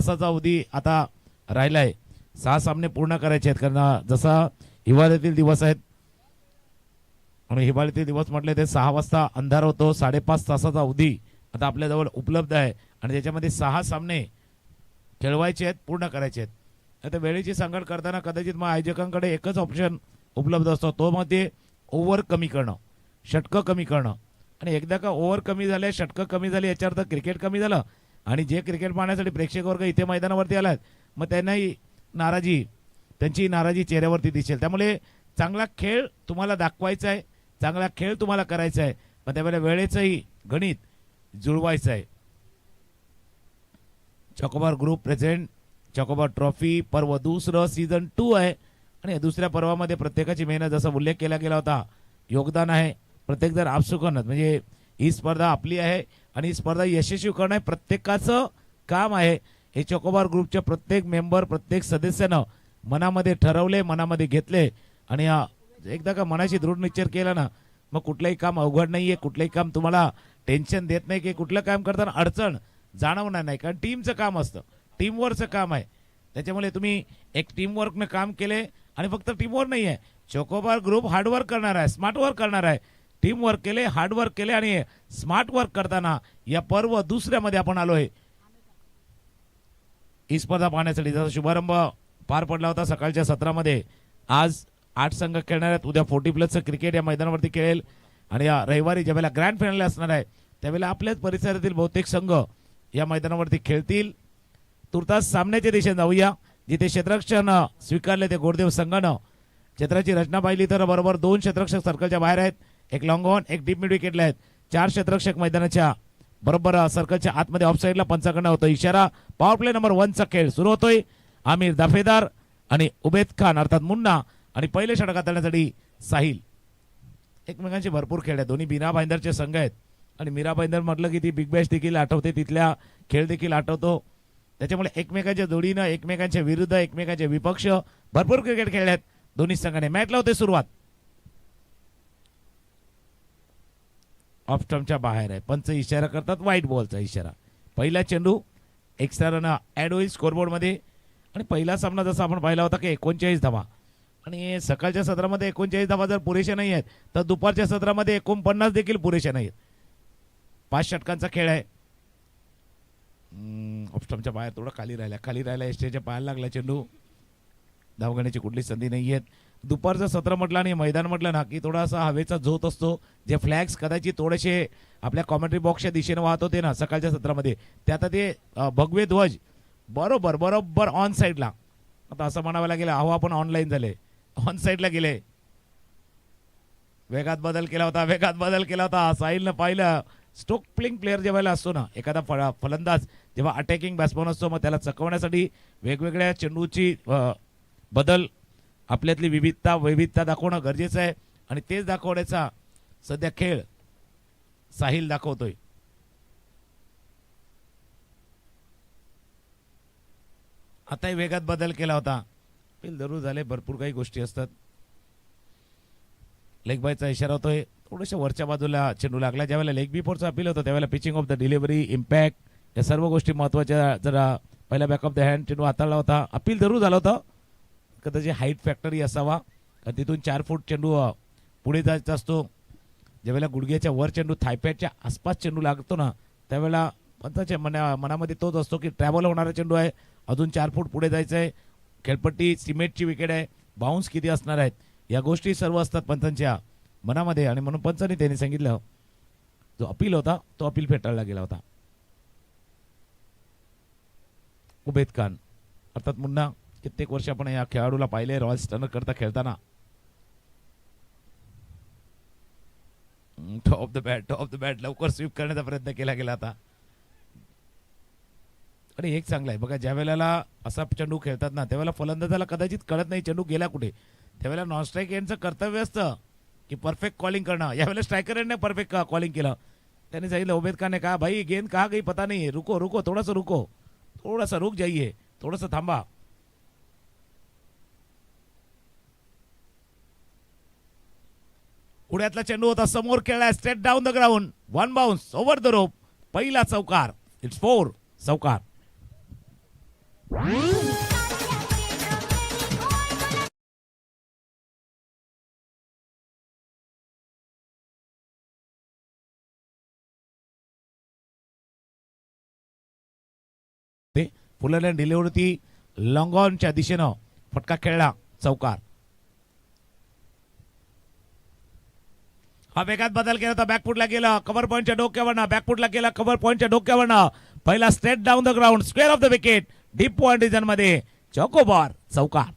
तासाचा अवधी आता राहिलाय. 6 सामने पूर्ण करायचे आहेत, कारण जसा हिवाळ्यातील दिवस आहेत आणि हिवाळ्यातील दिवस म्हटले ते 6 वाजता अंधार होतो. 5.5 तासाचा अवधी आता आपल्याजवळ उपलब्ध आहे आणि त्याच्यामध्ये 6 सामने खेळवायचे आहेत, पूर्ण करायचे आहेत. आता वेळेची सांगड करताना कदाचित मग आयोजकांकडे एकच ऑप्शन उपलब्ध असतो, तो मध्ये ओव्हर कमी करणं, षटकं कमी करणं. आणि एकदा का ओव्हर कमी झाले, षटकं कमी झाली, याच्या अर्थ क्रिकेट कमी झालं आणि जे क्रिकेट पाहण्यासाठी प्रेक्षक वर्ग इथे मैदानावरती आलात मग त्यांनाही त्यांची नाराजी चेहऱ्यावरती दिसेल. त्यामुळे चांगला खेळ तुम्हाला दाखवायचा आहे, चांगला खेळ तुम्हाला करायचा आहे, पण त्यावेळेला वेळेचंही गणित जुळवायचं आहे. Chocobar group present chocobar trophy पर्व दुसरं सीझन 2 आहे आणि दुसऱ्या पर्वामध्ये प्रत्येकाची मेहनत, जसा उल्लेख केला गेला होता, योगदान आहे. प्रत्येक जर आपसुकनच म्हणजे ही स्पर्धा आपली आहे आणि ही स्पर्धा यशस्वी करणं हे प्रत्येकाचं काम आहे. हे चॉकोबार ग्रुपचे प्रत्येक मेंबर, प्रत्येक सदस्यानं मनामध्ये ठरवले, मनामध्ये घेतले आणि एकदा का मनाशी दृढ निश्चय केला ना, मग कुठलंही काम अवघड नाहीये, कुठलंही काम तुम्हाला टेन्शन देत नाही की कुठलं काम करताना अडचण जाणवणार नाही, कारण टीमचं काम असतं, टीमवर्कचं काम आहे. त्याच्यामुळे तुम्ही एक टीमवर्कनं काम केले आणि फक्त टीमवर्क नाही आहे, चॉकोबार ग्रुप हार्डवर्क करणार आहे, स्मार्ट वर्क करणार आहे. टीमवर्क केले, हार्डवर्क केले आणि स्मार्ट वर्क करताना या पर्व दुसऱ्यामध्ये आपण आलोय ही स्पर्धा पाहण्यासाठी. जसा शुभारंभ पार पडला होता सकाळच्या सत्रामध्ये, आज 8 संघ खेळणार आहेत. उद्या 40+ क्रिकेट या मैदानावरती खेळेल आणि या रविवारी ज्यावेळेला ग्रँड फायनल असणार आहे त्यावेळेला आपल्याच परिसरातील बहुतेक संघ या मैदानावरती खेळतील. तुर्तास सामन्याच्या दिशेने जाऊया, जिथे क्षेत्ररक्षण स्वीकारले ते गोडदेव संघानं. क्षेत्राची रचना पाहिली तर बरोबर 2 क्षेत्ररक्षक सर्कलच्या बाहेर आहेत, एक लॉंग ऑन, एक डीप मिड विकेटला आहेत. 4 क्षेत्ररक्षक मैदानाच्या बरोबर सर्कलच्या आतमध्ये ऑफसाईडला पंचाकडनं होतो इशारा. पॉवर प्ले नंबर 1 चा खेळ सुरू होतोय. आमिर दाफेदार आणि उबेद खान अर्थात मुन्ना आणि पहिले षटक हाताळण्यासाठी साहिल. एकमेकांचे भरपूर खेळ आहेत, दोन्ही मीरा भाईंदरचे संघ आहेत आणि मीरा भाईंदर म्हटलं की ती बिग बॅश देखील आठवते, तिथल्या खेळ देखील आठवतो. त्याच्यामुळे एकमेकांच्या जोडीनं, एकमेकांच्या विरुद्ध, एकमेकांचे विपक्ष भरपूर क्रिकेट खेळले आहेत दोन्ही संघाने. मॅचला होते सुरुवात. ऑफ स्टंपच्या बाहेर आहे, पंच इशारा करतात, व्हाईट बॉलचा इशारा. पहिला चेंडू एक्स्ट्रा रन ऍड होईल स्कोरबोर्ड मध्ये आणि पहिला सामना जसा आपण पाहिला होता की 39 धावा आणि सकाळच्या सत्रामध्ये 39 धावा जर पुरेशा नाही आहेत तर दुपारच्या सत्रामध्ये 49 देखील पुरेशा नाही आहेत. 5 षटकांचा खेळ आहे. ऑफ स्टंपच्या बाहेर थोडं खाली राहिला एसटीच्या पायाला लागला चेंडू. धावगण्याची कुठली संधी नाही आहेत. दुपारचं सत्र म्हटलं आणि मैदान म्हटलं ना की थोडासा हवेचा झोत असतो. जे फ्लॅग्स कदाचित थोडेसे आपल्या कॉमेंट्री बॉक्सच्या दिशेने वाहत होते ना सकाळच्या सत्रामध्ये, ते आता ते भगवे ध्वज बरोबर ऑन साईडला, आता असं म्हणावं लागेल अहो आपण ऑनलाईन झाले, ऑन साईडला गेले. वेगात बदल केला होता साहिलनं पाहिलं. स्ट्रोक प्लेइंग प्लेअर जेव्हा असतो ना, एखादा फलंदाज जेव्हा अटॅकिंग बॅट्समन असतो, मग त्याला चकवण्यासाठी वेगवेगळ्या चेंडूची बदल, आपल्यातली वैविधता दाखवणं गरजेचं आहे आणि तेच दाखवण्याचा सध्या खेळ साहिल दाखवतोय. आताही वेगात बदल केला होता. जरूर झाले, भरपूर काही गोष्टी असतात. लेग बायचा इशारा होतोय. थोड्याशा वरच्या बाजूला चेंडू लागला. ज्यावेळेला लेग बिफोरचा अपील होतं त्यावेळेला pitching of the delivery, impact, या सर्व गोष्टी महत्वाच्या. जरा पहिला बॅक ऑफ द हँड चेंडू हाताळला होता. अपील जरूर झालं होतं. कदाचित हाईट फॅक्टरी असावा, कारण तिथून 4 फूट चेंडू पुढे जायचा असतो. ज्यावेळेला गुडघ्याच्या वर चेंडू, थायपॅडच्या आसपास चेंडू लागतो ना, त्यावेळेला पंचाच्या मनामध्ये तोच असतो की ट्रॅव्हल होणारा चेंडू आहे, अजून 4 फूट पुढे जायचं आहे. खेळपट्टी सिमेंटची विकेट आहे, बाउन्स किती असणार आहेत, या गोष्टी सर्व असतात पंचांच्या मनामध्ये. आणि म्हणून पंचांनी त्यांनी सांगितलं जो अपील होता तो अपील फेटाळला गेला होता. उबेद खान अर्थात मुन्ना, कित्येक वर्ष आपण या खेळाडूला पाहिले रॉयल स्टर्नर करता खेळताना. टॉप ऑफ द बॅट लवकर स्वीप करण्याचा प्रयत्न केला गेला आता. आणि एक चांगला आहे बघा, ज्या वेळेला असा चेंडू खेळतात ना त्यावेळेला फलंदाजाला कदाचित कळत नाही चेंडू गेला कुठे. त्यावेळेला नॉन स्ट्राईक एंडचं कर्तव्य असतं की परफेक्ट कॉलिंग करणं. यावेळेला स्ट्रायकर एंडने परफेक्ट कॉलिंग केलं. त्यांनी सांगितलं उबेद खान ने कहा भाई गेंद कहा गई पता नहीं, रुको थोड़ा सा रुक जाइए, थोड़ा थांबा. पुढ्यातला चेंडू होता, समोर खेळला, straight down the ground, 1 bounce over the rope, पहिला चौकार, इट्स 4 चौकार. फुलरलँड डिलिव्हरी लॉंग ऑनच्या दिशेनं फटका खेळला चौकार. हा वेगात बदल केला होता. बॅकफुटला गेला कव्हर पॉईंटच्या डोक्यावरनं. बॅकफुटला गेला कव्हर पॉईंटच्या डोक्यावरनं. पहिला straight down the ground square of the wicket deep point region मध्ये चौकोबार चौकार.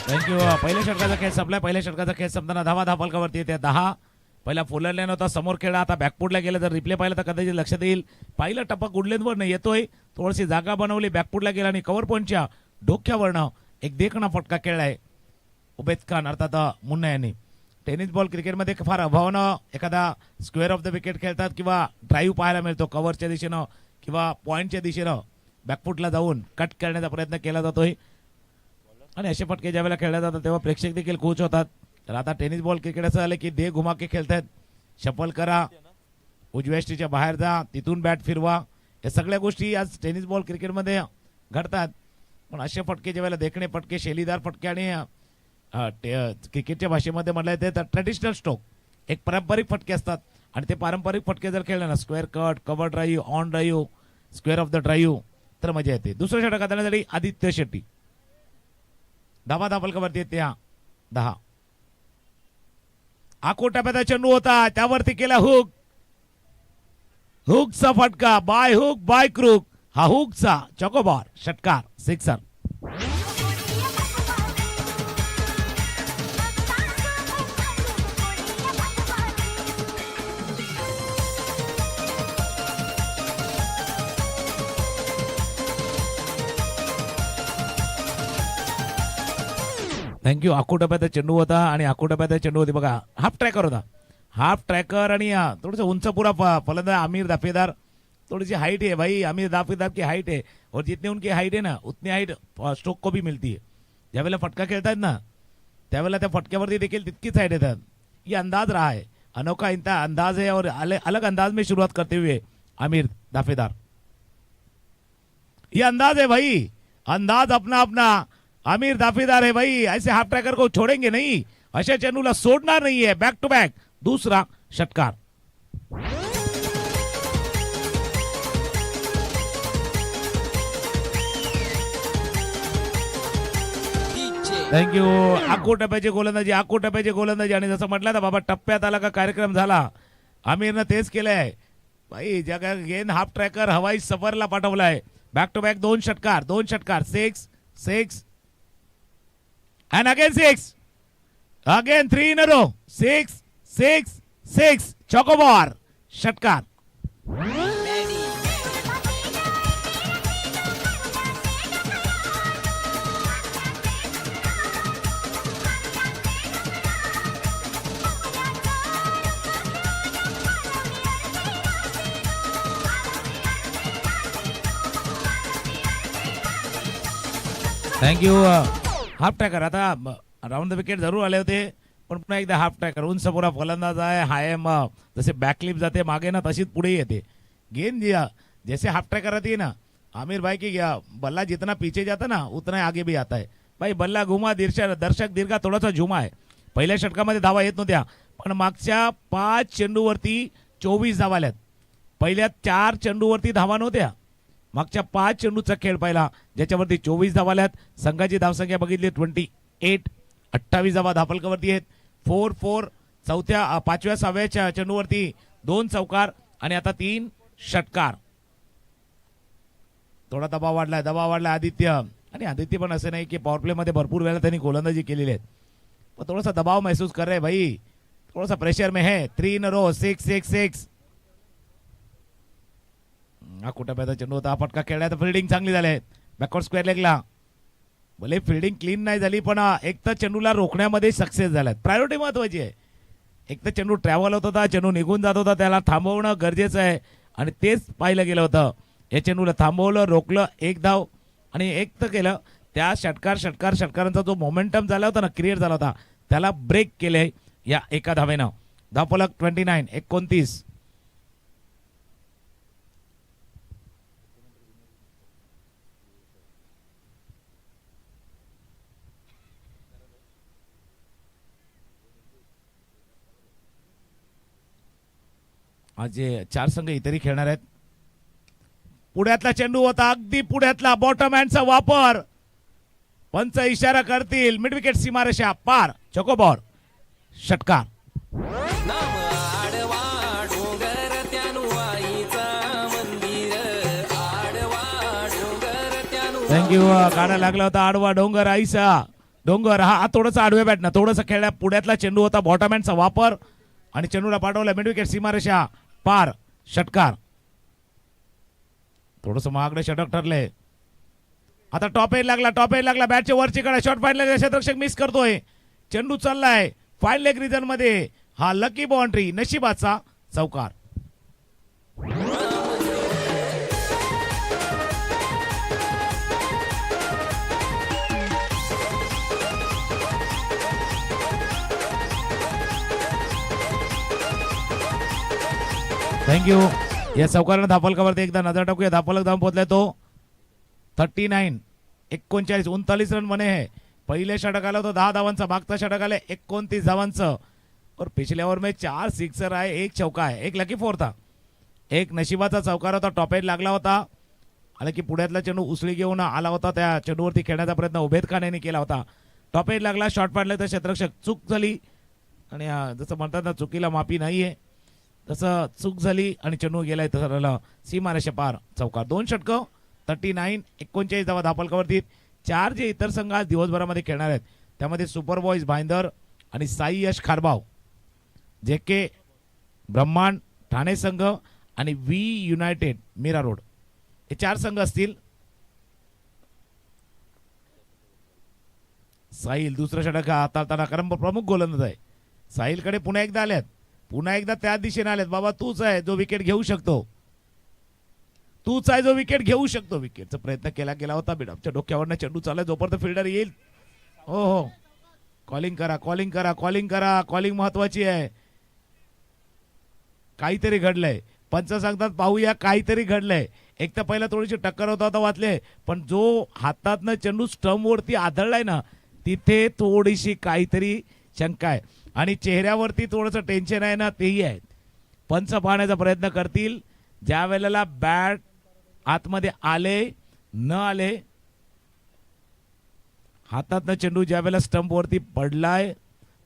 थँक्यू. पहिल्या षटकाचा खेळ संपलाय. पहिल्या षटकाचा खेळ संपताना धावा धापलकावरती येते 10. पहिला फुलर लाईन होता समोर खेळा. आता बॅकफुटला गेला तर रिप्ले पाहिलं तर कदाचित लक्षात येईल. पहिला टप्पा गुडलेनवरनं येतोय. थोडीशी जागा बनवली. बॅकफुटला गेला आणि कव्हर पॉईंटच्या डोक्यावरनं एक देखणा फटका खेळलाय उबेद खान अर्थात मुन्ना यांनी. टेनिस बॉल क्रिकेटमध्ये फार अभावानं एखादा स्क्वेअर ऑफ द विकेट खेळतात किंवा ड्राईव्ह पाहायला मिळतो कव्हरच्या दिशेनं किंवा पॉईंटच्या दिशेनं बॅकफुटला जाऊन कट करण्याचा प्रयत्न केला जातोय. आणि असे फटके ज्यावेळेला खेळले जातात तेव्हा प्रेक्षक देखील खुश होतात. तर आता टेनिस बॉल क्रिकेट असं आलं की दे घुमा के खेळतात. शफल करा, उजव्या स्टीच्या बाहेर जा, तिथून बॅट फिरवा, या सगळ्या गोष्टी आज टेनिस बॉल क्रिकेटमध्ये घडतात. पण असे फटके ज्यावेळेला देखणे फटके, शैलीदार फटके आणि क्रिकेटच्या भाषेमध्ये म्हटलं येते तर ट्रेडिशनल स्ट्रोक एक पारंपरिक फटके असतात. आणि ते पारंपरिक फटके जर खेळले ना square cut, cover drive, on drive, square of the drive तर मजा येते. दुसऱ्या षटकात आणण्यासाठी आदित्य शेट्टी धावा धापलकावरती येते 10. आकोटाप्याचा चेंडू होता त्यावरती केला हुक. हुकचा फटका बाय हुक बाय क्रूक. हा हुकचा चौकोबार षटकार सिक्सर. थँक्यू. आकोटप्याचा चेंडू होता आणि आकोटप्याचा चेंडू होती बघा. हाफ ट्रॅकर होता. हाफ ट्रॅकर आणि थोडंसं उंच पुरा फलंदाज आमिर दाफेदार. थोड़ी हाइट है भाई. आमिर दाफेदार की हाइट है और जितनी उनकी हाइट है ना उतनी हाइट स्ट्रोक को भी मिलती है. ज्यावेळेला फटका खेळतात ना त्यावेळेला त्या फटक्यावरती देखील तितकीच हाइट येतात. ये अंदाज रहा है, अनोखा इनका अंदाज है और अलग अंदाज में शुरुआत करते हुए आमिर दाफेदार. ये अंदाज है भाई, अंदाज अपना अपना. आमिर दाफेदार है भाई. ऐसे हाफ ट्रैकर को छोड़ेंगे नहीं, अशा चेंडूला सोडणार नहीं है. बैक टू बैक दूसरा षटकार. थँक्यू. आकोटप्याची गोलंदाजी आणि जसं म्हटलं ना बाबा टप्प्यात आला का कार्यक्रम झाला. आमिरनं तेच केलंय भाई. जगा गेंद हाफ ट्रॅकर हवाई सफरला पाठवलाय. बॅक टू बॅक दोन षटकार 6 6 and again 6 again 3 in a row 6 6 6 chocobar षटकार. थँक्यू. हाफ ट्रॅकर आता राऊंड द विकेट जरूर आले होते पण पुन्हा एकदा हाफ ट्रॅकर. उंच पुरा फलंदाज आहे. हायम जसे बॅकलिप जाते मागे ना तशीच पुढे येते गेंद. जैसे हाफ ट्रॅकर आती है ना आमिर भाई की बल्ला जितना पीछे जाता ना उतना आगे भी आता है भाई. बल्ला घुमा दर्शक दीर्घा थोडासा झुमा आहे. पहिल्या षटकामध्ये धावा येत नव्हत्या पण मागच्या 5 चेंडूवरती 24 धावा आल्यात. पहिल्या 4 चेंडूवरती धावा नव्हत्या. मागच्या 5 चेंडूचा खेळ पाहिला ज्याच्यावरती 24 धावा आल्यात. संघाची धावसंख्या बघितली 28. 28 धावा धापलकावरती आहेत. 4-4 5व्या 6व्या चेंडूवरती 2 चौकार आणि आता 3 षटकार. थोडा दबाव वाढलाय आदित्य. आणि आदित्य पण असं नाही की पॉवर प्ले मध्ये भरपूर वेळा त्यांनी गोलंदाजी केलेली आहे पण थोडासा दबाव महसूस कर रहे भाई. थोडासा प्रेशर में है. 3 in a row 6-6-6. हा कुठं चेंडू होता. फटका खेळला तर फिल्डिंग चांगली झाली. बॅकवर्ड स्क्वेअर लेगला भले फिल्डिंग क्लीन नाही झाली पण एक तर चेंडूला रोखण्यामध्ये सक्सेस झाल्यात. प्रायोरिटी महत्वाची आहे. एक तर चेंडू ट्रॅव्हल होत होता, चेंडू निघून जात होता, त्याला थांबवणं गरजेचं आहे आणि तेच पाहिलं गेलं होतं. या चेंडूला थांबवलं, रोखलं, 1 धाव आणि एक तर केलं त्या षटकारांचा जो मोमेंटम झाला होता ना, क्रिएट झाला होता, त्याला ब्रेक केले या एका धावेनं. धावफलक 29-29. आज जे 4 संघ इतरही खेळणार आहेत. पुढ्यातला चेंडू होता, अगदी पुढ्यातला बॉटम हँडचा वापर. पंच इशारा करतील, मिड विकेट सीमारेषा पार. चकोबॉर षटकार. थँक्यू. काढा लागला होता आडवा डोंगर आईसा. डोंगर हा थोडंसं आडव्या बॅटनं थोडंसं खेळल्या. पुढ्यातला चेंडू होता, बॉटम हँडचा वापर आणि चेंडूला पाठवला मिड विकेट सीमारेषा पार. षटकार. थोडस महागडे षटक ठरले. आता टॉप एज लागला बॅटच्या वरची कडे शॉट फाईन क्षेत्ररक्षक मिस करतोय. चेंडू चाललाय फाईन लेग रिजन मध्ये. हा लकी बाउंड्री, नशिबाचा चौकार. थँक्यू. या चौकारानं धापलकावरती एकदा नजर टाकूया. धापलक धावून पोहोचलाय तो 39 रन बने है. पहिले षटक आलं होतं 10 धावांचं, मागचा षटक आलं 29 धावांचं. और पिछले ओव्हर में 4 सिक्सर आहे, 1 चौका आहे, 1 लकी फोर था. एक नशिबाचा चौकार होता, टॉप एज लागला होता. आला की पुढ्यातला चेंडू उसळी घेऊन आला होता. त्या चेंडूवरती खेळण्याचा प्रयत्न उभेद खान केला होता. टॉप एज लागला, शॉट पाडले तर क्षेत्ररक्षक चूक झाली. आणि जसं म्हणतात ना, चुकीला माफी नाहीये, तसं चूक झाली आणि चेंडू गेलाय तसं सीमारेषा पार. चौकार. 2 षटकं 39-39 धावा धापलकावरती. 4 जे इतर संघ आज दिवसभरामध्ये खेळणार आहेत त्यामध्ये सुपर बॉईज भाईंदर आणि साई यश खारबाव, JK ब्रह्मांड ठाणे संघ आणि V युनायटेड मीरा रोड, हे 4 संघ असतील. साहिल दुसरं षटक हाताळताना, कारण प्रमुख गोलंदाज आहे. साहिलकडे पुन्हा एकदा आल्यात, पुन्हा एकदा त्या दिशेने आलेत. बाबा तूच आहे जो विकेट घेऊ शकतो, तूच आहे जो विकेट घेऊ शकतो. विकेटचा प्रयत्न केला होता. बिडअपच्या डोक्यावरनं चेंडू चाललाय. जोपर्यंत फिल्डर येईल, हो हो कॉलिंग करा. कॉलिंग महत्वाची आहे. काहीतरी घडलंय. पंच सांगतात पाहूया काहीतरी घडलंय. एक तर पहिला थोडीशी टक्कर होता वाचले, पण जो हातातनं चेंडू स्टंप वरती आदळलाय ना, तिथे थोडीशी काहीतरी शंका आहे. आणि चेहऱ्यावरती थोडंसं टेन्शन आहे ना, तेही आहे. पंच पाहण्याचा प्रयत्न करतील. ज्या वेळेला बॅट आतमध्ये आले न आले, हातातनं चेंडू ज्या वेळेला स्टंप वरती पडलाय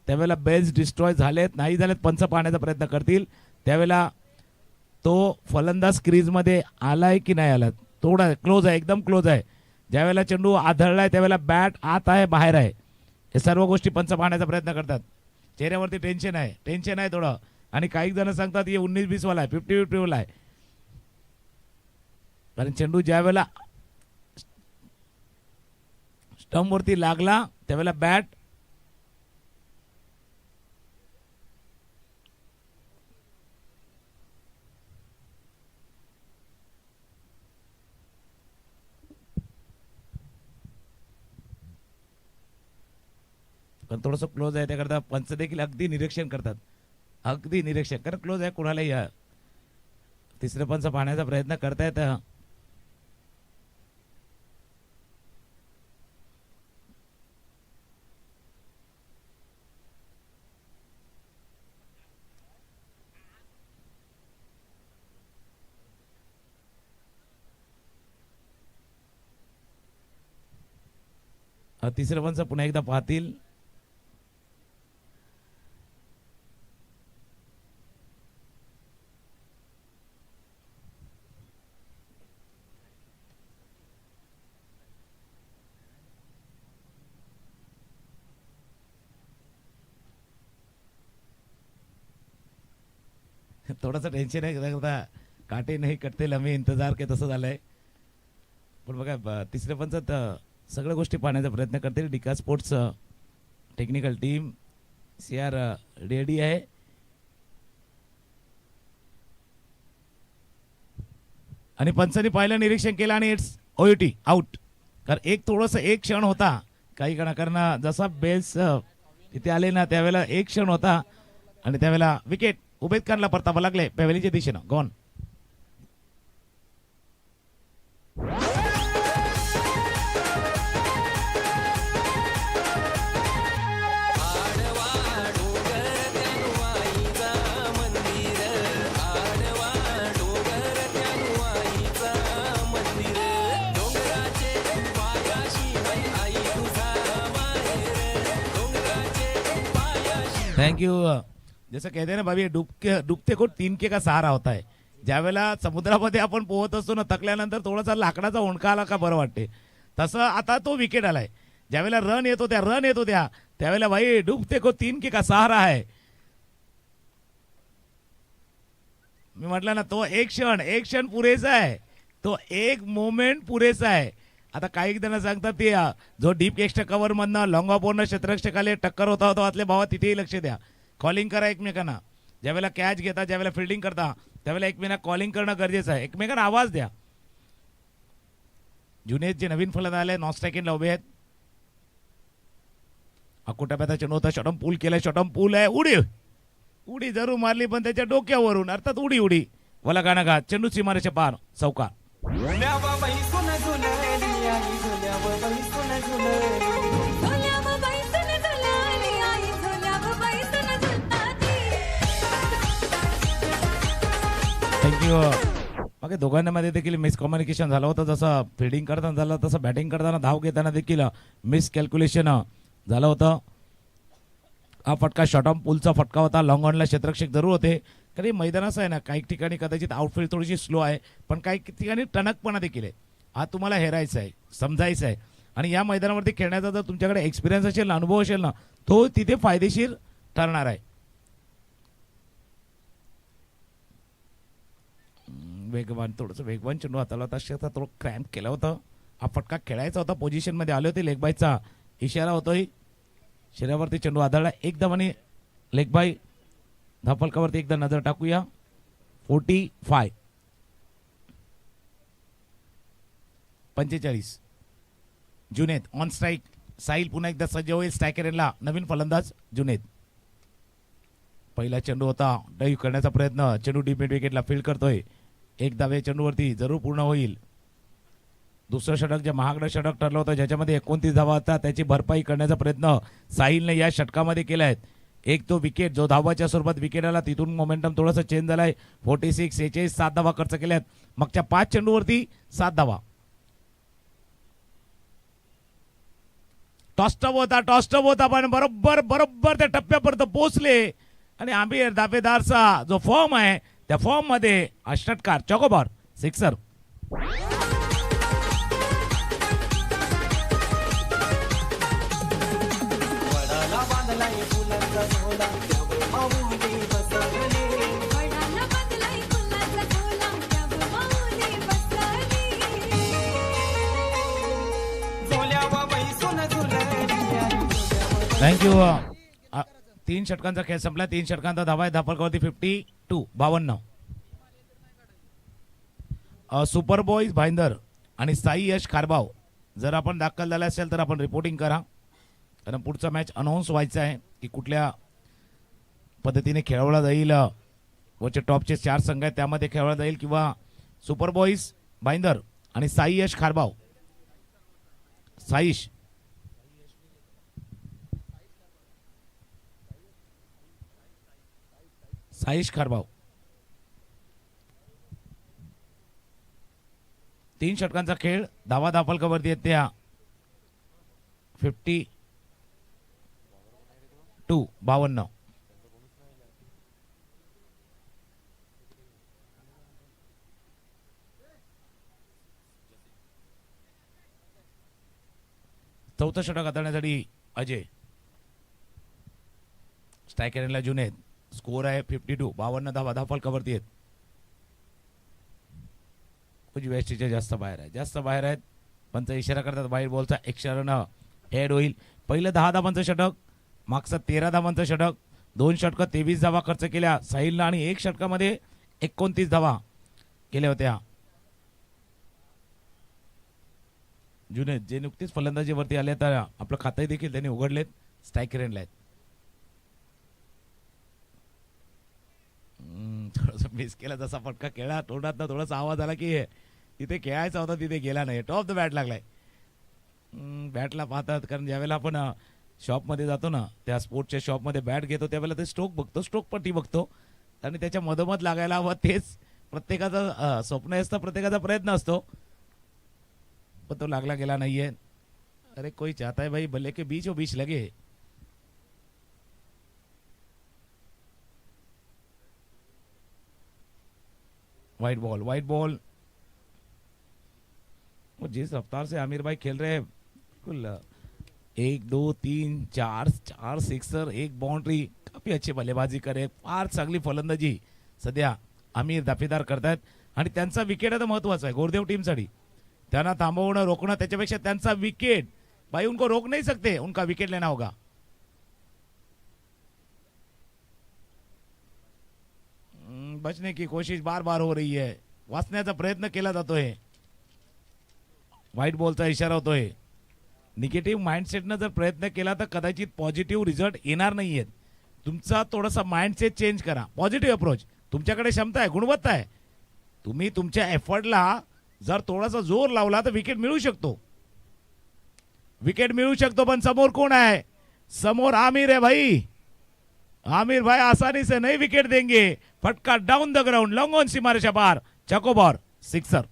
त्यावेळेला बेल्स डिस्ट्रॉय झालेत नाही झालेत, पंच पाहण्याचा प्रयत्न करतील. त्यावेळेला तो फलंदाज क्रीज मध्ये आलाय की नाही आला, थोडा क्लोज आहे, एकदम क्लोज आहे. ज्यावेळेला चेंडू आदळलाय त्यावेळेला बॅट आत आहे बाहेर आहे, हे सर्व गोष्टी पंच पाहण्याचा प्रयत्न करतात. चेहऱ्यावरती टेन्शन आहे थोडं. आणि काही जण सांगतात हे 19-20 वाला आहे, 50-50 वाला आहे. कारण चेंडू ज्या वेळेला स्टंप वरती लागला त्यावेळेला बॅट पण थोडस क्लोज आहे, त्याकरता पंच देखील अगदी निरीक्षण करतात, कारण क्लोज आहे. कुणालाही तिसरे पंच पाहण्याचा प्रयत्न करतायत. तिसरे पंच पुन्हा एकदा पाहतील. थोडासा टेन्शन आहे, काटे नाही कटते लम्हे इंतजार के तसं झालंय. पण बघा तिसरे पंच सगळ्या गोष्टी पाहण्याचा प्रयत्न करतील. डिका sports technical team CR ready आहे. आणि पंचांनी पाहिलं, निरीक्षण केलं आणि इट्स OUT आउट. कारण एक थोडंसं एक क्षण होता काही कारण जसा बेल्स तिथे आले ना त्यावेळेला एक क्षण होता आणि त्यावेळेला विकेट उभेत खानला परतावा लागले पेवेलीच्या दिशेनं गॉन. Thank you. जसं कहते हैं ना भाभी डुबते को 3K का सहारा होता है. ज्यावेळेला समुद्रामध्ये आपण पोहत असतो ना थकल्यानंतर थोडासा लाकडाचा ओंडका आला का बरं वाटते तसं आता तो विकेट आलाय. ज्यावेळेला रन येतो त्यावेळेला भाई डुबते को 3K का सहारा आहे. मी म्हटलं ना तो एक क्षण पुरेसा आहे. तो एक मोमेंट पुरेसा आहे. आता काही जण सांगतात ते जो डीप एक्स्ट्रा कव्हर मधनं लॉंग ऑफवरनं क्षेत्ररक्षकाले टक्कर होता आतले भावा तिथेही लक्ष द्या. कॉलिंग करा एकमेकांना. ज्यावेळेला कॅच घेता ज्यावेळेला फिल्डिंग करता त्यावेळेला एकमेकांना कॉलिंग करणं गरजेचं आहे. एकमेकांना आवाज द्या. जुनेद जे नवीन फलंदाज आले नॉन स्ट्रायकिंगला उभे आहेत. अकोटाप्याचा चेंडू होता. शॉटम पूल केलाय. शॉटम पूल आहे. उडी जरूर मारली पण त्याच्या डोक्यावरून अर्थात उडी वला गाणं गा चेंडू सीमारेच्या पार चौकार. थँक्यू. मग दोघांमध्ये देखील मिसकम्युनिकेशन झालं होतं. जसं फिल्डिंग करताना झालं तसं बॅटिंग करताना धाव घेताना देखील मिसकॅल्क्युलेशन झालं होतं. हा फटका शॉटॉम पूलचा फटका होता. लॉंग ऑनला क्षेत्ररक्षक जरूर होते. तरी मैदान असं आहे ना काही ठिकाणी कदाचित आउटफील्ड थोडीशी स्लो आहे पण काही ठिकाणी टणकपणा देखील आहे. हा तुम्हाला हेरायचा आहे समजायचा आहे आणि या मैदानावरती खेळण्याचा जर तुमच्याकडे एक्सपिरियन्स असेल ना अनुभव असेल ना तो तिथे फायदेशीर ठरणार आहे. थोडंसं वेगवान चेंडू हाताला होता. थोडं क्रॅम्प केलं होतं. हा फटका खेळायचा होता. पोझिशनमध्ये आले होते. लेगबाईचा इशारा होतोय. शरीरावरती चेंडू आदळला एकदम आणि लेगबाई धाफलकावरती एकदा नजर टाकूया. 45 45 जुनेद ऑन स्ट्राईक. साहिल पुन्हा एकदा सज्ज होईल. स्ट्रायकरला नवीन फलंदाज जुनेद. पहिला चेंडू होता डाईव्ह करण्याचा प्रयत्न. चेंडू डीप मिड विकेटला फील्ड करतोय. एक धावे चेंडूवरती जरूर पूर्ण होईल. दुसरं षटक जे महागडं षटक ठरलं होतं ज्याच्यामध्ये 29 धावा होता त्याची भरपाई करण्याचा प्रयत्न साहिलने या षटकामध्ये केला आहे. एक तो विकेट जो धावाच्या स्वरूपात विकेट आला तिथून मोमेंटम थोडंसं चेंज झालाय. 46 46 7 धावा खर्च केल्यात. मागच्या 5 चेंडूवरती 7 धावा. टॉस्टअप होता पण बरोबर त्या टप्प्यापर्यंत पोहोचले आणि आमिर दावेदारचा जो फॉर्म आहे त्या फॉर्म मध्ये हा षटकार चौकोबार सिक्सर. थँक्यू. 3 षटकांचा खेळ संपला. 3 षटकांचा धावा आहे. धापलकावरती 52 52. सुपर बॉईज भाईंदर आणि साई यश खारबाव जर आपण दाखल झाले असेल तर आपण रिपोर्टिंग करा कारण पुढचा मॅच अनाऊन्स व्हायचा आहे की कुठल्या पद्धतीने खेळवला जाईल. वरचे टॉपचे 4 संघ आहेत त्यामध्ये खेळवला जाईल किंवा सुपर बॉईज भाईंदर आणि साई यश खारबाव. साईश खारबाव 3 षटकांचा खेळ. धावा धापलकावरती आहेत त्या 52 52. चौथं षटक हाताळण्यासाठी अजय. स्ट्रायकरला जुनेद. स्कोर आहे 52 52 धावा धापलकावरती आहेत. वेस्टीच्या जास्त बाहेर आहेत. पंच इशारा करतात बाहेर बॉलचा एक्स्ट्रा हेड होईल. पहिलं 10 धावांचं षटक मागचं 13 धावांचं षटक. 2 षटकं 23 धावा खर्च केल्या साहिलनं आणि 1 षटकामध्ये 29 धावा केल्या होत्या. जुनेद जे नुकतीच फलंदाजीवरती आले तर आपलं खातंही देखील त्यांनी उघडलेत, स्ट्राईक रेंजला आहेत. थोडासा मिस केला, जसा फटका खेळा तोंडात थोडासा आवाज आला की तिथे खेळायचा होता तिथे गेला नाही. टॉप द बॅट लागलाय. बॅटला पाहतात, कारण ज्यावेळेला आपण शॉपमध्ये जातो ना, त्या स्पोर्ट्सच्या शॉपमध्ये बॅट घेतो त्यावेळेला ते स्ट्रोक बघतो, स्ट्रोक पट्टी बघतो आणि त्याच्या मधोमध लागायला हवं. तेच प्रत्येकाचं स्वप्न असतं, प्रत्येकाचा प्रयत्न असतो, पण तो लागला गेला नाहीये. अरे कोई चाहता है भाई बल्ले के बीच वो बीच लगे. White ball, white ball. वो जिस रफ्तार से आमिर भाई खेल रहे हैं, बिल्कुल 1 2 3 4 सिक्सर, एक बाउंड्री, काफी अच्छी बल्लेबाजी करे, फार चांगली फलंदाजी सध्या आमिर दाफेदार करतायत. आणि त्यांचा विकेट आता महत्वाचा आहे गोरदेव टीमसाठी. त्यांना थांबवणं, रोखणं, त्याच्यापेक्षा त्यांचा विकेट. भाई उनको रोक नहीं सकते, उनका विकेट लेना होगा. बचने की कोशिश बार बार हो रही है, वाचण्याचा प्रयत्न केला जातोय. व्हाईट बॉलचा इशारा होतोय. निगेटिव्ह माइंडसेटनं जर प्रयत्न केला तर कदाचित पॉझिटिव्ह रिझल्ट येणार नाहीयेत. तुमचा थोडासा माइंडसेट चेंज करा, पॉझिटिव्ह अप्रोच. तुमच्याकडे क्षमता आहे, गुणवत्ता आहे. तुम्ही तुमच्या एफर्टला जर थोडासा जोर लावला तर विकेट मिळू शकतो, विकेट मिळू शकतो. पण समोर कोण आहे? समोर आमिर है भाई. आमिर भाई आसानी से नहीं विकेट देंगे. फटका down the ground, long on सीमारेषा पार, चकोबार, सिक्सर.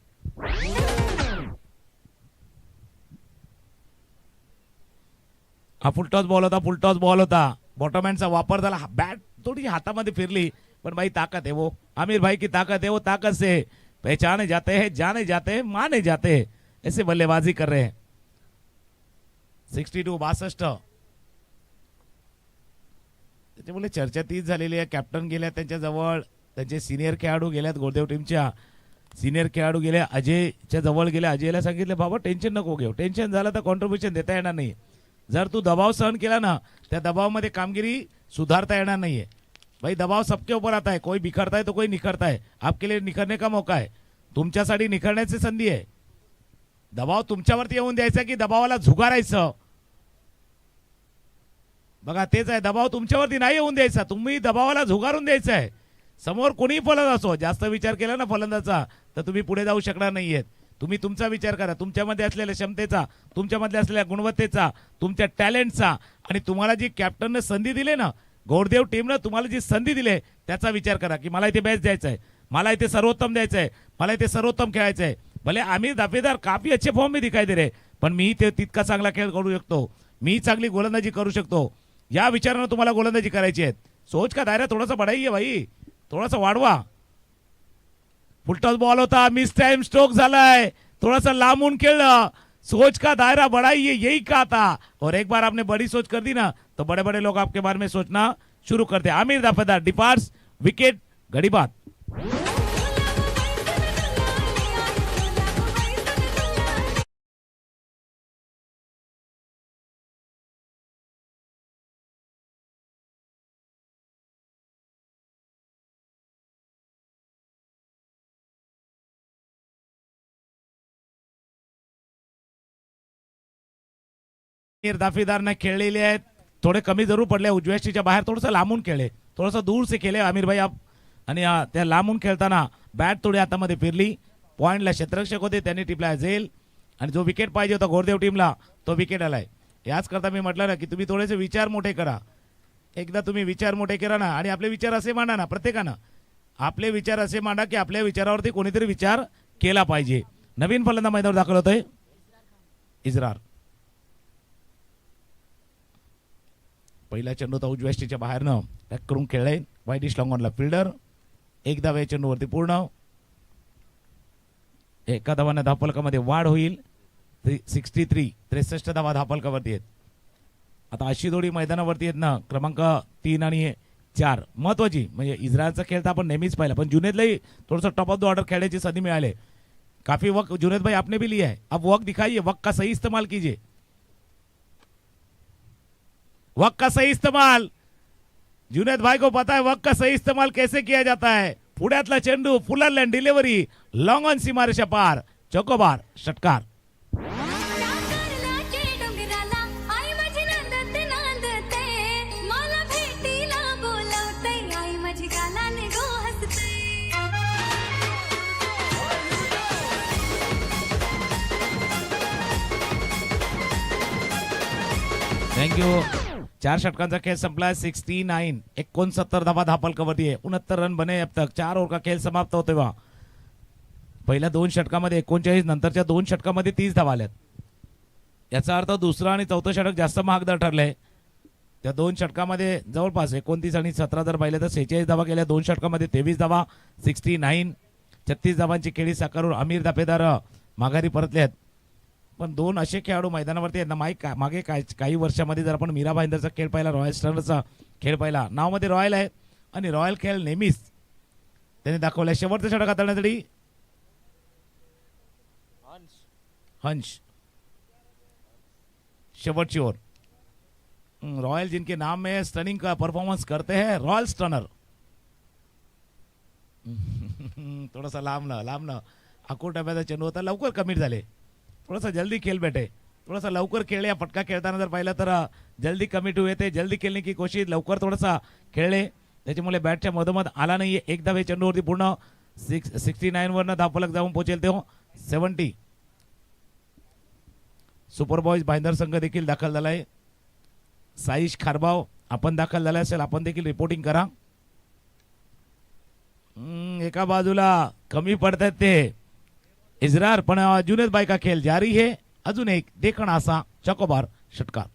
हा फुलटॉस बॉल होता, फुलटॉस बॉल होता. बॉटमहॅनचा वापर झाला, बॅट थोडी हातामध्ये फिरली, पण भाई ताकत है वो, आमिर भाई की ताकत है वो. ताकत से पहचाने जाते हैं, जाने जाते हैं, माने जाते हैं. ऐसे बल्लेबाजी कर रहे हैं. 62 62. त्याच्यामुळे चर्चा तीच झालेली आहे. कॅप्टन गेल्या त्यांच्या जवळ, त्यांचे सिनियर खेळाडू गेल्यात, गोरदेव टीमच्या सिनियर खेळाडू गेले, अजयच्या जवळ गेले. अजयला सांगितले बाबा टेन्शन नको घेऊ, टेन्शन झालं तर कॉन्ट्रीब्युशन देता येणार नाही. जर तू दबाव सहन केला ना, त्या दबावामध्ये कामगिरी सुधारता येणार नाहीये. भाई दबाव सबके ऊपर आता है, कोई बिखरता है तो कोई निखरता है. आपके लिए निखरने का मौका है, तुमच्यासाठी निखरण्याची संधी आहे. दबाव तुमच्यावरती येऊन द्यायचा की दबावाला झुगारायचं? बघा तेच आहे, दबाव तुमच्यावरती नाही येऊन द्यायचा, तुम्ही दबावाला झुगारून द्यायचं आहे. समोर कोणीही फलंदाज असो, जास्त विचार केला ना फलंदाचा तर तुम्ही पुढे जाऊ शकणार नाहीयेत. तुम्ही तुमचा विचार करा, तुमच्यामध्ये असलेल्या क्षमतेचा, तुमच्यामध्ये असलेल्या गुणवत्तेचा, तुमच्या टॅलेंटचा, आणि तुम्हाला जी कॅप्टनने संधी दिली ना, गोरदेव टीमनं तुम्हाला जी संधी दिली त्याचा विचार करा की मला इथे बेस्ट द्यायचा आहे, मला इथे सर्वोत्तम द्यायचं आहे, मला इथे सर्वोत्तम खेळायचं आहे. भले आमिर दाफेदार काफी अच्छे फॉर्म में दिखाई दे रहे, पण मी ते तितका चांगला खेळ करू शकतो, मी चांगली गोलंदाजी करू शकतो. या विचारानं तुम्हाला गोलंदाजी करायची आहे. सोच का दायरा थोडासा बढाईये भाई, थोडासा वाढवा. फुलटॉस बॉल होता, मिस टाइम स्ट्रोक झालाय, थोड़ा सा लामून खेलना. सोच का दायरा बढ़ाइए, यही कहा था. और एक बार आपने बड़ी सोच कर दी ना तो बड़े बड़े लोग आपके बारे में सोचना शुरू करते. आमिर दाफेदार डिपार्ट्स, विकेट, घड़ी बात. दाफेदार ने खेळलेले आहेत, थोडे कमी जरूर पडले, उजव्या शीच्या बाहेर थोडंसं लांबून खेळले, थोडंसं दूर से खेळले आमिर भाई आप. आणि त्या लांबून खेळताना बॅट थोडी हातामध्ये फिरली. पॉइंटला क्षेत्ररक्षक होते, त्यांनी टिपला झेल, आणि जो विकेट पाहिजे होता गोरदेव टीमला तो विकेट आलाय. याच करता मी म्हटलं ना की तुम्ही थोडेसे विचार मोठे करा. एकदा तुम्ही विचार मोठे करा ना, आणि आपले विचार असे मांडा ना, प्रत्येकानं आपले विचार असे मांडा की आपल्या विचारावरती कोणीतरी विचार केला पाहिजे. नवीन फलंदाज मैदानावर दाखल होतोय इजरार. पहिला चेंडू तर उजव्या शीच्या बाहेरनं टॅक करून खेळलाय, वाईट लॉंग ऑनला फिल्डर. एक धाव या चेंडूवरती पूर्ण, एका धावाने धावफलकामध्ये वाढ होईल. 63 63 धावा धावफलकावरती आहेत. आता अशी जोडी मैदानावरती आहेत ना, क्रमांक 3 आणि 4. महत्वाची म्हणजे इस्रायलचा खेळ तर आपण नेहमीच पाहिला, पण जुनेदलाही थोडंसं टॉप ऑफ द ऑर्डर खेळण्याची संधी मिळाली. काफी वक्त जुनेद भाई आपने भी लिया है, अब वक्त दिखाइए, वक्त का सही इस्तेमाल कीजिए, वक्त का सही इस्तेमाल. जुनेद भाई को पता है वक्त का सही इस्तेमाल कैसे किया जाता है. पुण्यातला चेंडू, Fuller land delivery, long on सीमारेषा पार, चौकोबार, षटकार. थँक्यू. 4 षटकांचा खेळ संपला. 69 69 धावा धापलकावरती आहे. 69 रन बने अब तक. 4 ओव्हर का खेळ समाप्त होते तेव्हा पहिल्या 2 षटकामध्ये 39, नंतरच्या 2 षटकामध्ये 30 धावा आल्यात. याचा अर्थ दुसरं आणि चौथं षटक जास्त महागदर ठरलंय. त्या 2 षटकामध्ये जवळपास 29 आणि 17 जर पाहिलं तर 46 धावा केल्या. 2 षटकामध्ये 23 धावा. 69 36 धावांची खेळी साकारून आमिर दापेदार माघारी परतले आहेत. पण 2 असे खेळाडू मैदानावरती आहेत ना. मागे काही वर्षामध्ये जर आपण मीरा भाईंदरचा खेळ पाहिला, रॉयल स्टर्नरचा खेळ पाहिला, नावमध्ये रॉयल आहे आणि रॉयल खेळ नेहमीच त्यांनी दाखवलाय. शेवटचं षटक हाताळण्यासाठी हंस शेवटची ओर. रॉयल जिनके नाम में स्टनिंग का परफॉर्मेंस करते हैं, रॉयल स्टनर. थोडासा लांबनं अकोट डब्याचा चेंडू होता. लवकर कमिट झाले. थोडासा जल्दी खेळ बैठे. थोडासा लवकर खेळले. या फटका खेळताना जर पाहिलं तर जल्दी कमिट हुए थे. जल्दी खेळणे की कोशिश. लवकर थोडासा खेळले. त्याच्यामुळे बॅटच्या मधोमध आला नाही. एकदा वे चेंडूवरती पूर्ण 69 वरनं धावफलक जाऊन पोहोचेल ते 70. सुपर बॉयज भाईंदर संघ देखील दाखल झालाय. साईश खारबाव आपण दाखल झाला असेल, आपण देखील रिपोर्टिंग करा. एका बाजूला कमी पडतात ते इजरार, पण जुनेद बाई का खेळ जारी है. अजून एक देखणा असा चकोबार षटकार.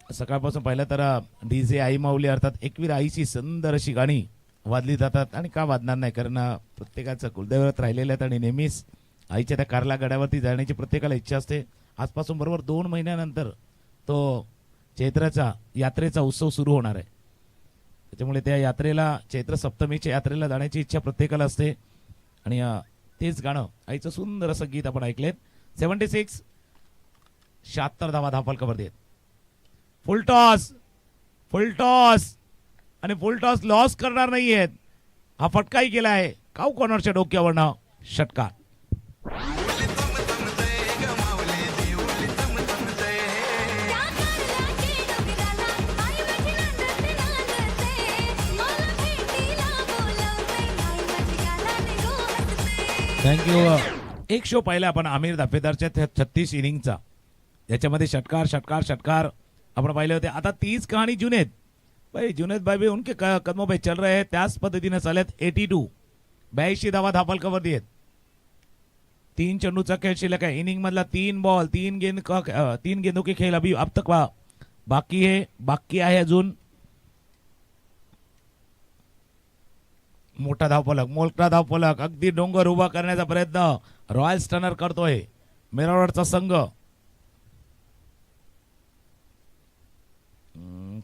सकाळपासून पाहिलं तर डीजे आई माऊली अर्थात एकवीर आईची सुंदर अशी गाणी वाजली जातात. आणि का वाजणार नाही, कारण प्रत्येकाचं कुलदैवत राहिलेलं आहेत आणि नेहमीच आईच्या त्या कारला गडावरती जाण्याची प्रत्येकाला इच्छा असते. आजपासून बरोबर 2 महिन्यानंतर तो चैत्राचा यात्रेचा उत्सव सुरू होणार आहे. त्याच्यामुळे त्या यात्रेला, चैत्र सप्तमीच्या यात्रेला जाण्याची इच्छा प्रत्येकाला असते. आणि तेच गाणं, आईचं सुंदर असं गीत आपण ऐकलेत. 76 76 धावा धावफलकावरती आहेत. फुल टॉस आणि फुल टॉस लॉस करणार नाहीयेत. हा फटकाही केला आहे. काऊ कॉर्नरच्या डोक्यावरनं षटकार. थँक्यू. एक शो पाहिला आपण आमिर दाफेदारच्या 36 इनिंगचा. याच्यामध्ये षटकार आपण पाहिले होते. आता 30 कहाणी जुनेद भाई भी उनके कदमों पे चल रहे हैं. त्याच पद्धतीने चालत 82 82 धावा धावफलकावरती आहेत. 3 चेंडूचा खेळ शिल्लक आहे. इनिंग मधला 3 बॉल 3 गेंदों के खेल अभी अब तक बाकी आहे अजून. मोठा धावफलक अगदी डोंगर उभा करण्याचा प्रयत्न रॉयल स्टनर करतोय. मिरावरचा संघ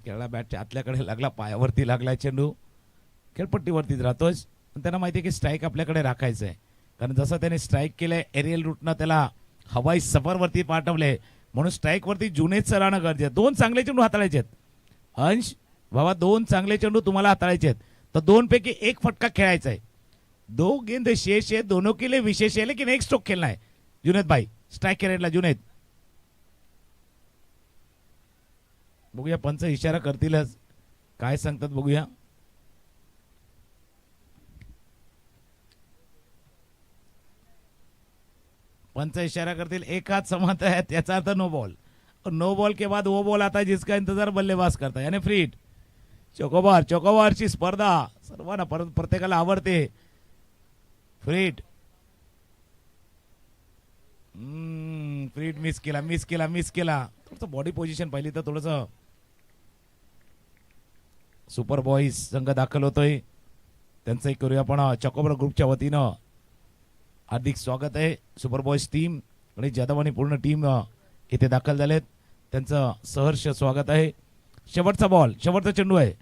खेळला. बॅटच्या आतल्याकडे लागला, पायावरती लागला चेंडू. खेळपट्टीवरतीच राहतोय. त्यांना माहिती आहे की स्ट्राईक आपल्याकडे राखायचं आहे, कारण जसं त्याने स्ट्राईक केलंय एरियल रूटनं त्याला हवाई सफरवरती पाठवले, म्हणून स्ट्राईक वरती जुनेच राहणं गरजेचं. 2 चांगले चेंडू हाताळायचे आहेत. अंश बाबा, 2 चांगले चेंडू तुम्हाला हाताळायचे आहेत. तर 2 पैकी 1 फटका खेळायचा आहे. 2 गेंद शेष है, दोनों के लिए विशेष है, लेकिन 1 स्ट्रोक खेलना है. जुनेद भाई स्ट्राईक करेला. जुनेद बघूया, पंच इशारा करतीलच, काय सांगतात बघूया. पंच इशारा करतील. एक हात समात है, त्याचा अर्थ नो बॉल. और नो बॉल के बाद वो बॉल आता है जिसका इंतजार बल्लेबाज करता है, यानी फ्री हिट. चोकोबारची स्पर्धा सर्वांना प्रत्येकाला आवडते. Free hit. Free hit miss केला. थोडंसं बॉडी पोझिशन पाहिली तर थोडंसं सुपर बॉईज संघ दाखल होतोय. त्यांचं एक करूया आपण. चकोबर ग्रुपच्या वतीनं हार्दिक स्वागत आहे. सुपर बॉईज टीम आणि जाधव आणि पूर्ण टीम इथे दाखल झालेत. त्यांचं सहर्ष स्वागत आहे. शेवटचा बॉल, शेवटचा चेंडू आहे.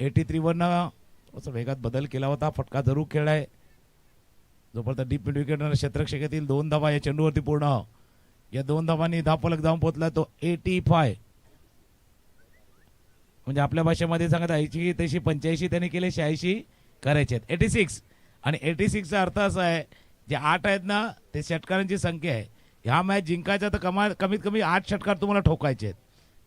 83 वरनं थोडासा वेगात बदल केला होता. फटका जरूर खेळलाय. जोपर्यंत डीप मिड विकेटनं क्षेत्रक्षेत्रातील 2 धावा या चेंडूवरती पूर्ण. या 2 धावांनी धावफलक जाऊन पोहोचला तो 85. म्हणजे आपल्या भाषेमध्ये सांगत आहे तशी 85 त्यांनी केले, 86 करायचे आहेत. 86 आणि 86 चा अर्थ असा आहे, जे 8 आहेत ना ते षटकारांची संख्या आहे. ह्या मॅच जिंकायचा तर कमीत कमी 8 षटकार तुम्हाला ठोकायचे आहेत,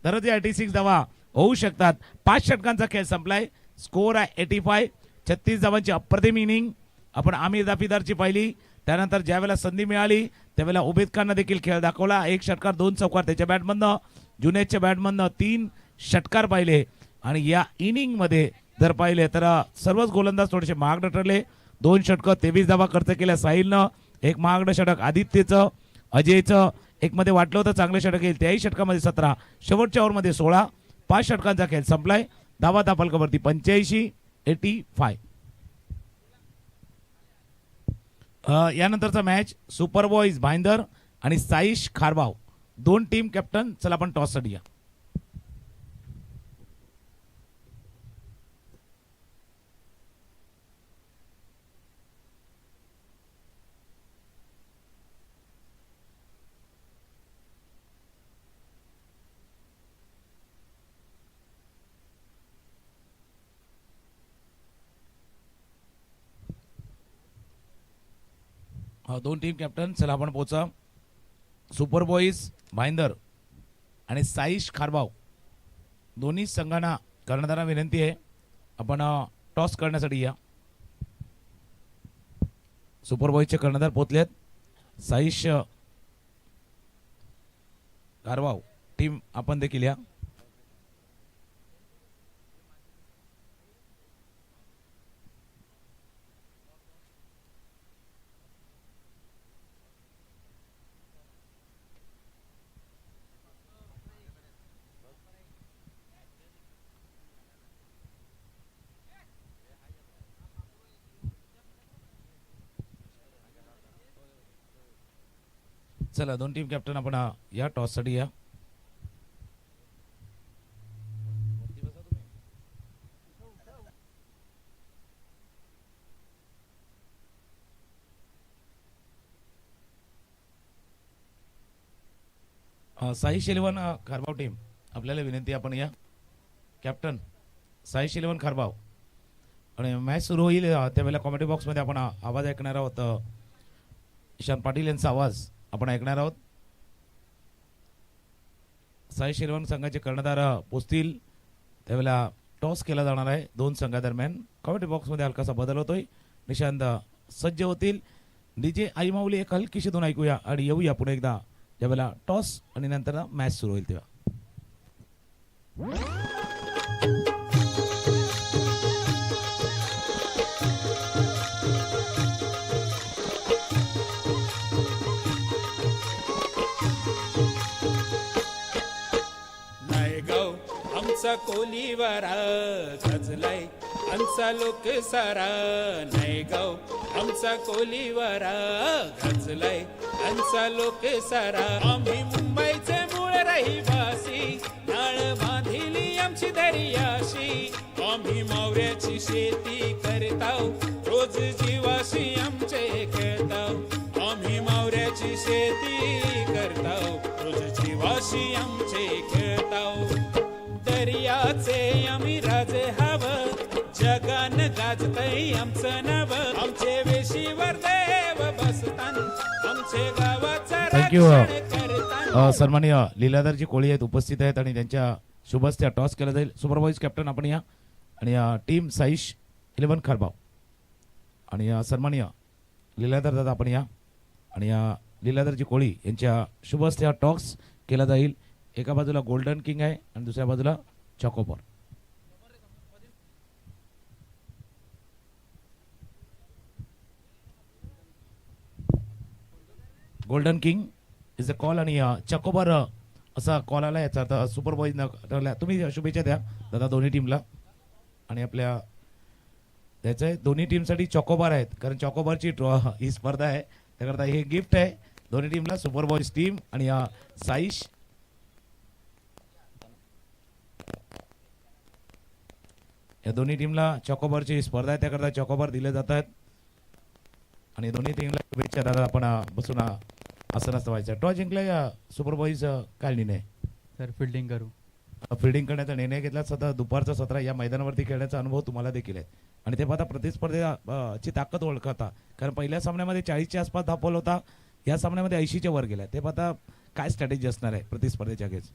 तरच 86 धावा होऊ शकतात. 5 षटकांचा खेळ संपलाय. स्कोर आहे 85. 36 धावांची अप्रतिम इनिंग आपण आमिर दाफीदारची पाहिली. त्यानंतर ज्यावेळेला संधी मिळाली त्यावेळेला उबेद खाननं देखील खेळ दाखवला. 1 षटकार 2 चौकार त्याच्या बॅटमधनं, जुनेदच्या बॅटमधनं 3 षटकार पाहिले. आणि या इनिंगमध्ये जर पाहिले तर सर्वच गोलंदाज थोडेसे महागडे ठरले. 2 षटकं 23 धावा खर्च केल्या साहिलनं. एक महागडं षटक आदित्यचं, अजयचं एक मध्ये वाटलं होतं चांगलं षटक येईल, त्याही षटकामध्ये 17, शेवटच्या ओव्हरमध्ये 16. 5 षटकांचा खेळ संपलाय. धावा फलकावरती 85. यानंतरचा मॅच सुपर बॉईज भाईंदर आणि साईश खारबाव, 2 टीम कॅप्टन. चला आपण टॉस साठी या. हा 2 टीम कॅप्टन. चला आपण पोचा. सुपर बॉईज भाईंदर आणि साईश खारबाव दोन्ही संघांना कर्णधारांना विनंती आहे आपण टॉस करण्यासाठी या. सुपर बॉईजचे कर्णधार पोचलेत. साईश खारबाव टीम आपण देखील या. चला 2 टीम कॅप्टन आपण या टॉस साठी या. साईश 11 खारबाव टीम आपल्याला विनंती आपण या. कॅप्टन साईश 11 खारबाव. आणि मॅच सुरू होईल त्यावेळेला कॉमेडी बॉक्समध्ये आपण आवाज ऐकणार आहोत. ईशान पाटील यांचा आवाज आपण ऐकणार आहोत. साईश 11 संघाचे कर्णधार पोचतील त्यावेळेला टॉस केला जाणार आहे 2 संघादरम्यान. कॉमेडी बॉक्समध्ये हलकासा बदल होतोय. निशांत सज्ज होतील. डीजे आई माऊली एक हलकीशी धून ऐकूया आणि येऊया पुढे एकदा ज्यावेळेला टॉस आणि नंतर मॅच सुरू होईल तेव्हा. आमचा कोलीवारा गजलाय आमचा लोक सारा. नाही गाव आमचा कोलीवारा गजलाय आमचा लोक सारा. आम्ही मुंबईचे मूळ रहिवासी, नाळ बांधिली आमची दर्याशी. आम्ही मावऱ्याची शेती करताव, रोज जीवाशी आमचे खेळताव. आम्ही मावऱ्याची शेती करताव, रोज जीवाशी आमचे खेळताव. दर्याचे आम्ही राजे हवं, जगान गाजतय आमचं नाव. आमचे वेशीवर देव बसतान, आमचे गावाचा रक्षण करतान. सन्माननीय लीलाधरजी कोळी आहेत, उपस्थित आहेत आणि त्यांच्या शुभ हस्ते टॉस केला जाईल. सुपरवाइज कॅप्टन आपण या. आणि टीम साईश 11 खारबाव आणि सन्माननीय लीलाधर दादा आपण या. आणि लीलाधरजी कोळी यांच्या शुभ हस्ते टॉस केला जाईल. एका बाजूला गोल्डन किंग आहे आणि दुसऱ्या बाजूला Chocobar. Golden king is a call आणि चॉकोबर असा कॉल आला. याचा अर्थ सुपर बॉईज ठरला. तुम्ही शुभेच्छा द्या दादा दोन्ही टीमला. आणि आपल्या त्याचे दोन्ही टीमसाठी चॉकोबार आहेत कारण चॉकोबारची ही स्पर्धा आहे त्याकरता हे गिफ्ट आहे दोन्ही टीमला. सुपर बॉईज टीम आणि साईश या दोन्ही टीमला चॉकोबारची स्पर्धा आहे त्याकरता चॉकोबार दिले जातात. आणि दोन्ही टीमला शुभेच्छा दादा. आपण बसून असं नसतं व्हायचं. टॉस जिंकला सुपर बॉईज काय निर्णय सर? फिल्डिंग करू. फिल्डिंग करण्याचा निर्णय घेतला. सध्या दुपारचा 17 या मैदानावरती खेळण्याचा अनुभव तुम्हाला देखील आहे आणि ते पाहता प्रतिस्पर्धेची ताकद ओळखता कारण पहिल्या सामन्यामध्ये 40च्या आसपास धावला होता. या सामन्यामध्ये 80च्या वर गेल्या. ते पाहता काय स्ट्रॅटेजी असणार आहे प्रतिस्पर्धेच्या अगेन्स्ट.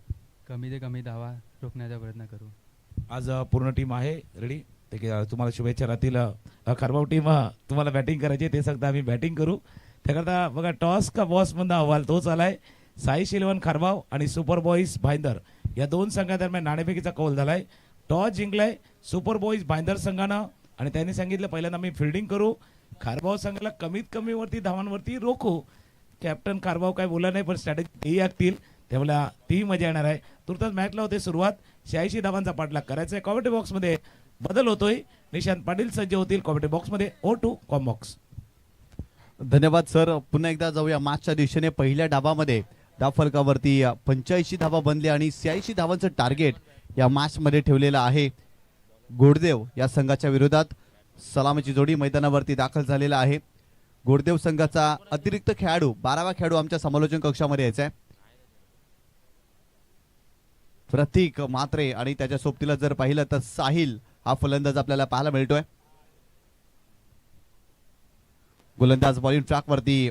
कमी ते कमी धावा रोखण्याचा प्रयत्न करू. आज पूर्ण टीम आहे रेडी. तुम्हाला शुभेच्छा राहतील. खारबाव टीम तुम्हाला बॅटिंग करायची ते सांगता आम्ही बॅटिंग करू. त्याकरता बघा टॉस का बॉस मधला अहवाल तोच आलाय. साई शिलवन खारबाव आणि सुपर बॉईज भाईंदर या दोन संघादरम्यान नाणेफेकीचा कौल झालाय. टॉस जिंकलाय सुपर बॉईज भाईंदर संघानं आणि त्यांनी सांगितलं पहिल्यांदा आम्ही फिल्डिंग करू. खारबाव संघाला कमीत कमी वरती धावांवरती रोखू. कॅप्टन खारबाव काय बोलला नाही पण स्ट्रॅटेजी तेही ऐकतील त्यामुळे ती मजा येणार आहे. तुर्तास मॅचला होते सुरुवात. 86 धावांचा पाठलाग करायचा आहे. कॉमेंट्री बॉक्समध्ये बदल होतोय. निशांत पाटील सज्ज होतील कॉमेंट्री बॉक्समध्ये. O2 कॉमबॉक्स. धन्यवाद सर. पुन्हा एकदा जाऊया मॅचच्या दिशेने. पहिल्या डावामध्ये डाव फलकावरती 85 धावा बनले आणि 86 धावांचं टार्गेट या मॅच मध्ये ठेवलेलं आहे. गोडदेव या संघाच्या विरोधात सलामीची जोडी मैदानावरती दाखल झालेला आहे. गोडदेव संघाचा अतिरिक्त खेळाडू 12वा खेळाडू आमच्या समालोचन कक्षामध्ये यायचा आहे. प्रतीक मात्रे आणि त्याच्या सोबतीला जर पाहिलं तर साहिल हा फलंदाज आपल्याला पाहायला मिळतोय. गोलंदाज बॉलिंग ट्रॅक वरती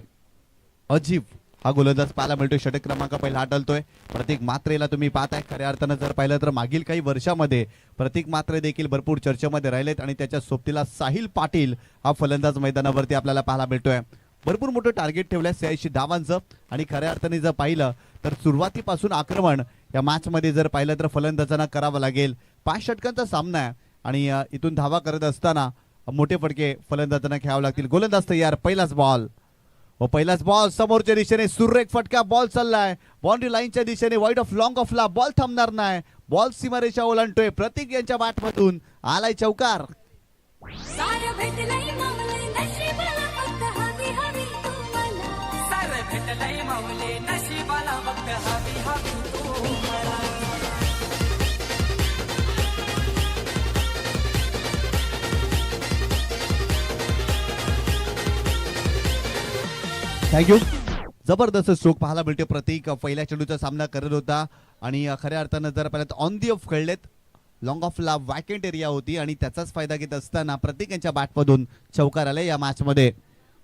अजीब हा गोलंदाज पाहायला मिळतोय. षटक क्रमांक पहिला आढळतोय. प्रतीक मात्रेला तुम्ही पाहताय. खऱ्या अर्थानं जर पाहिलं तर मागील काही वर्षामध्ये प्रतीक मात्रे देखील भरपूर चर्चेमध्ये राहिलेत आणि त्याच्या सोबतीला साहिल पाटील हा फलंदाज मैदानावरती आपल्याला पाहायला मिळतोय. भरपूर मोठं टार्गेट ठेवलंय 86 धावांचं आणि खऱ्या अर्थाने जर पाहिलं तर सुरुवातीपासून आक्रमण या मॅच मध्ये जर पाहिलं तर फलंदाजांना करावं लागेल. 5 षटकांचा सामना आहे आणि इथून धावा करत असताना मोठे फटके फलंदाजांना खेळावे लागतील. गोलंदाज तयार. पहिलाच बॉल समोरच्या दिशेने सुरेख फटका बॉल चाललाय. बाउंड्री लाईनच्या दिशेने वाईड ऑफ लॉंग ऑफला बॉल थांबणार नाही. बॉल सीमारेषा ओलांडतोय. प्रतीक यांच्या बॅटमधून आलाय चौकार. थँक्यू. जबरदस्त स्ट्रोक पाहायला मिळते. प्रतीक पहिल्या चेंडूचा सामना करत होता आणि खऱ्या अर्थानं जर पाहिलं ऑन दी ऑफ खेळलेत. लॉंग ऑफला वॅकेंट एरिया होती आणि त्याचाच फायदा घेत असताना प्रतीक यांच्या बॅटमधून चौकार आले या मॅच मध्ये.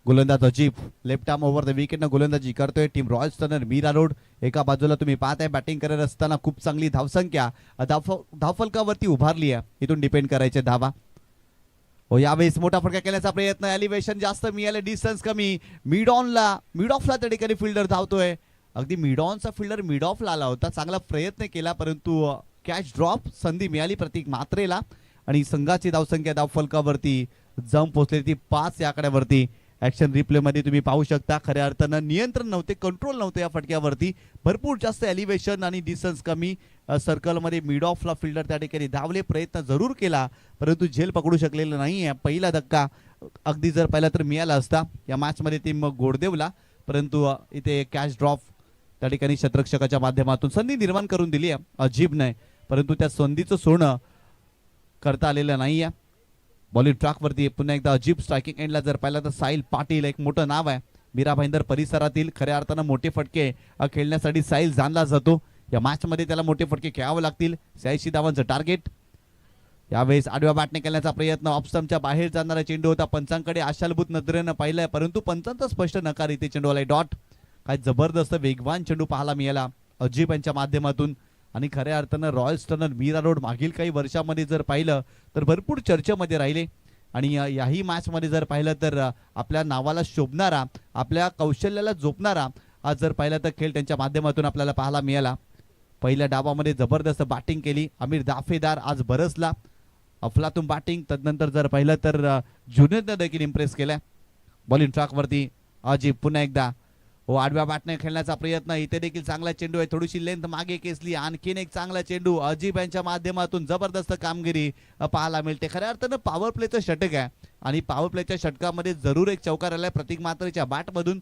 गोलंदाज अजीब लेफ्ट आर्म ओव्हर द विकेटनं गोलंदाजी करतोय. Team royal sterner Mira road एका बाजूला तुम्ही पाहताय. बॅटिंग करत असताना खूप चांगली धावसंख्या धावफलकावरती उभारली आहे. इथून डिपेंड करायचे धावा. यावेळेस मोठा फटका केल्याचा प्रयत्न. एलिव्हेशन जास्त मिळाले. डिस्टन्स कमी. मिड ऑफला त्या ठिकाणी फिल्डर धावतोय. अगदी मिड ऑनचा फिल्डर मिड ऑफला आला होता. चांगला प्रयत्न केला परंतु कॅच ड्रॉप संधी मिळाली प्रतीक मात्रेला आणि संघाची धावसंख्या धावफलकावरती जम पोहोचली ती 5 या आकड्यावरती. ऍक्शन रिप्ले मध्ये तुम्ही पाहू शकता खऱ्या अर्थानं नियंत्रण नव्हते. कंट्रोल नव्हते या फटक्यावरती. भरपूर जास्त एलिव्हेशन आणि डिस्टन्स कमी. सर्कलमध्ये मिड ऑफला फिल्डर त्या ठिकाणी धावले. प्रयत्न जरूर केला परंतु झेल पकडू शकलेला नाहीये. पहिला धक्का अगदी जर पाहिला तर मिळाला असता या मॅच मध्ये टीम गोडदेवला. परंतु इथे कॅच ड्रॉप त्या ठिकाणी शतरक्षकाच्या माध्यमातून संधी निर्माण करून दिली आहे अजीबने परंतु त्या संधीचं सोडणं करता आलेलं नाहीये. बॉलिंग ट्रॅकवरती पुन्हा एकदा अजीब. स्ट्रायकिंग एंडला जर पाहिलं तर साहिल पाटील एक मोठं नाव आहे. मीरा भाईंदर परिसरातील खऱ्या अर्थानं मोठे फटके खेळण्यासाठी साहिल जाणला जातो. या मॅच मध्ये त्याला मोठे फटके खेळावे लागतील. 86 धावांचं टार्गेट. यावेळेस आडव्या बॅटने केल्याचा प्रयत्न. ऑफस्टम्पच्या बाहेर जाणारा चेंडू होता. पंचांकडे आशालभूत नजरेनं पाहिलंय परंतु पंचांचा स्पष्ट नकार. इथे चेंडू आलाय डॉट. काय जबरदस्त वेगवान चेंडू पाहायला मिळाला अजीब यांच्या माध्यमातून आणि खऱ्या अर्थानं रॉयल स्टर्नर मीरा रोड मागील काही वर्षामध्ये जर पाहिलं तर भरपूर चर्चेमध्ये राहिले आणि याही मॅच मध्ये जर पाहिलं तर आपल्या नावाला शोभणारा आपल्या कौशल्याला जोपणारा आज जर पाहिलं तर खेळ त्यांच्या माध्यमातून आपल्याला पाहायला मिळाला. पहिल्या डावामध्ये जबरदस्त बॅटिंग केली. आमिर दाफेदार आज बरसला. अफलातून बॅटिंग. तदनंतर जर पाहिलं तर जुनेदनं देखील इम्प्रेस केलंय. बॉलिंग ट्रॅकवरती अजीब पुन्हा एकदा आडव्या बॅटने खेळण्याचा प्रयत्न. इथे देखील चांगला चेंडू आहे. थोडीशी लेंथ मागे खेचली. आणखीन एक चांगला चेंडू अजीब यांच्या माध्यमातून जबरदस्त कामगिरी पाहायला मिळते. खऱ्या अर्थानं पॉवर प्लेचं षटक आहे आणि पॉवर प्लेच्या षटकामध्ये जरूर एक चौकार आलाय प्रतीक मात्रेच्या बॅटमधून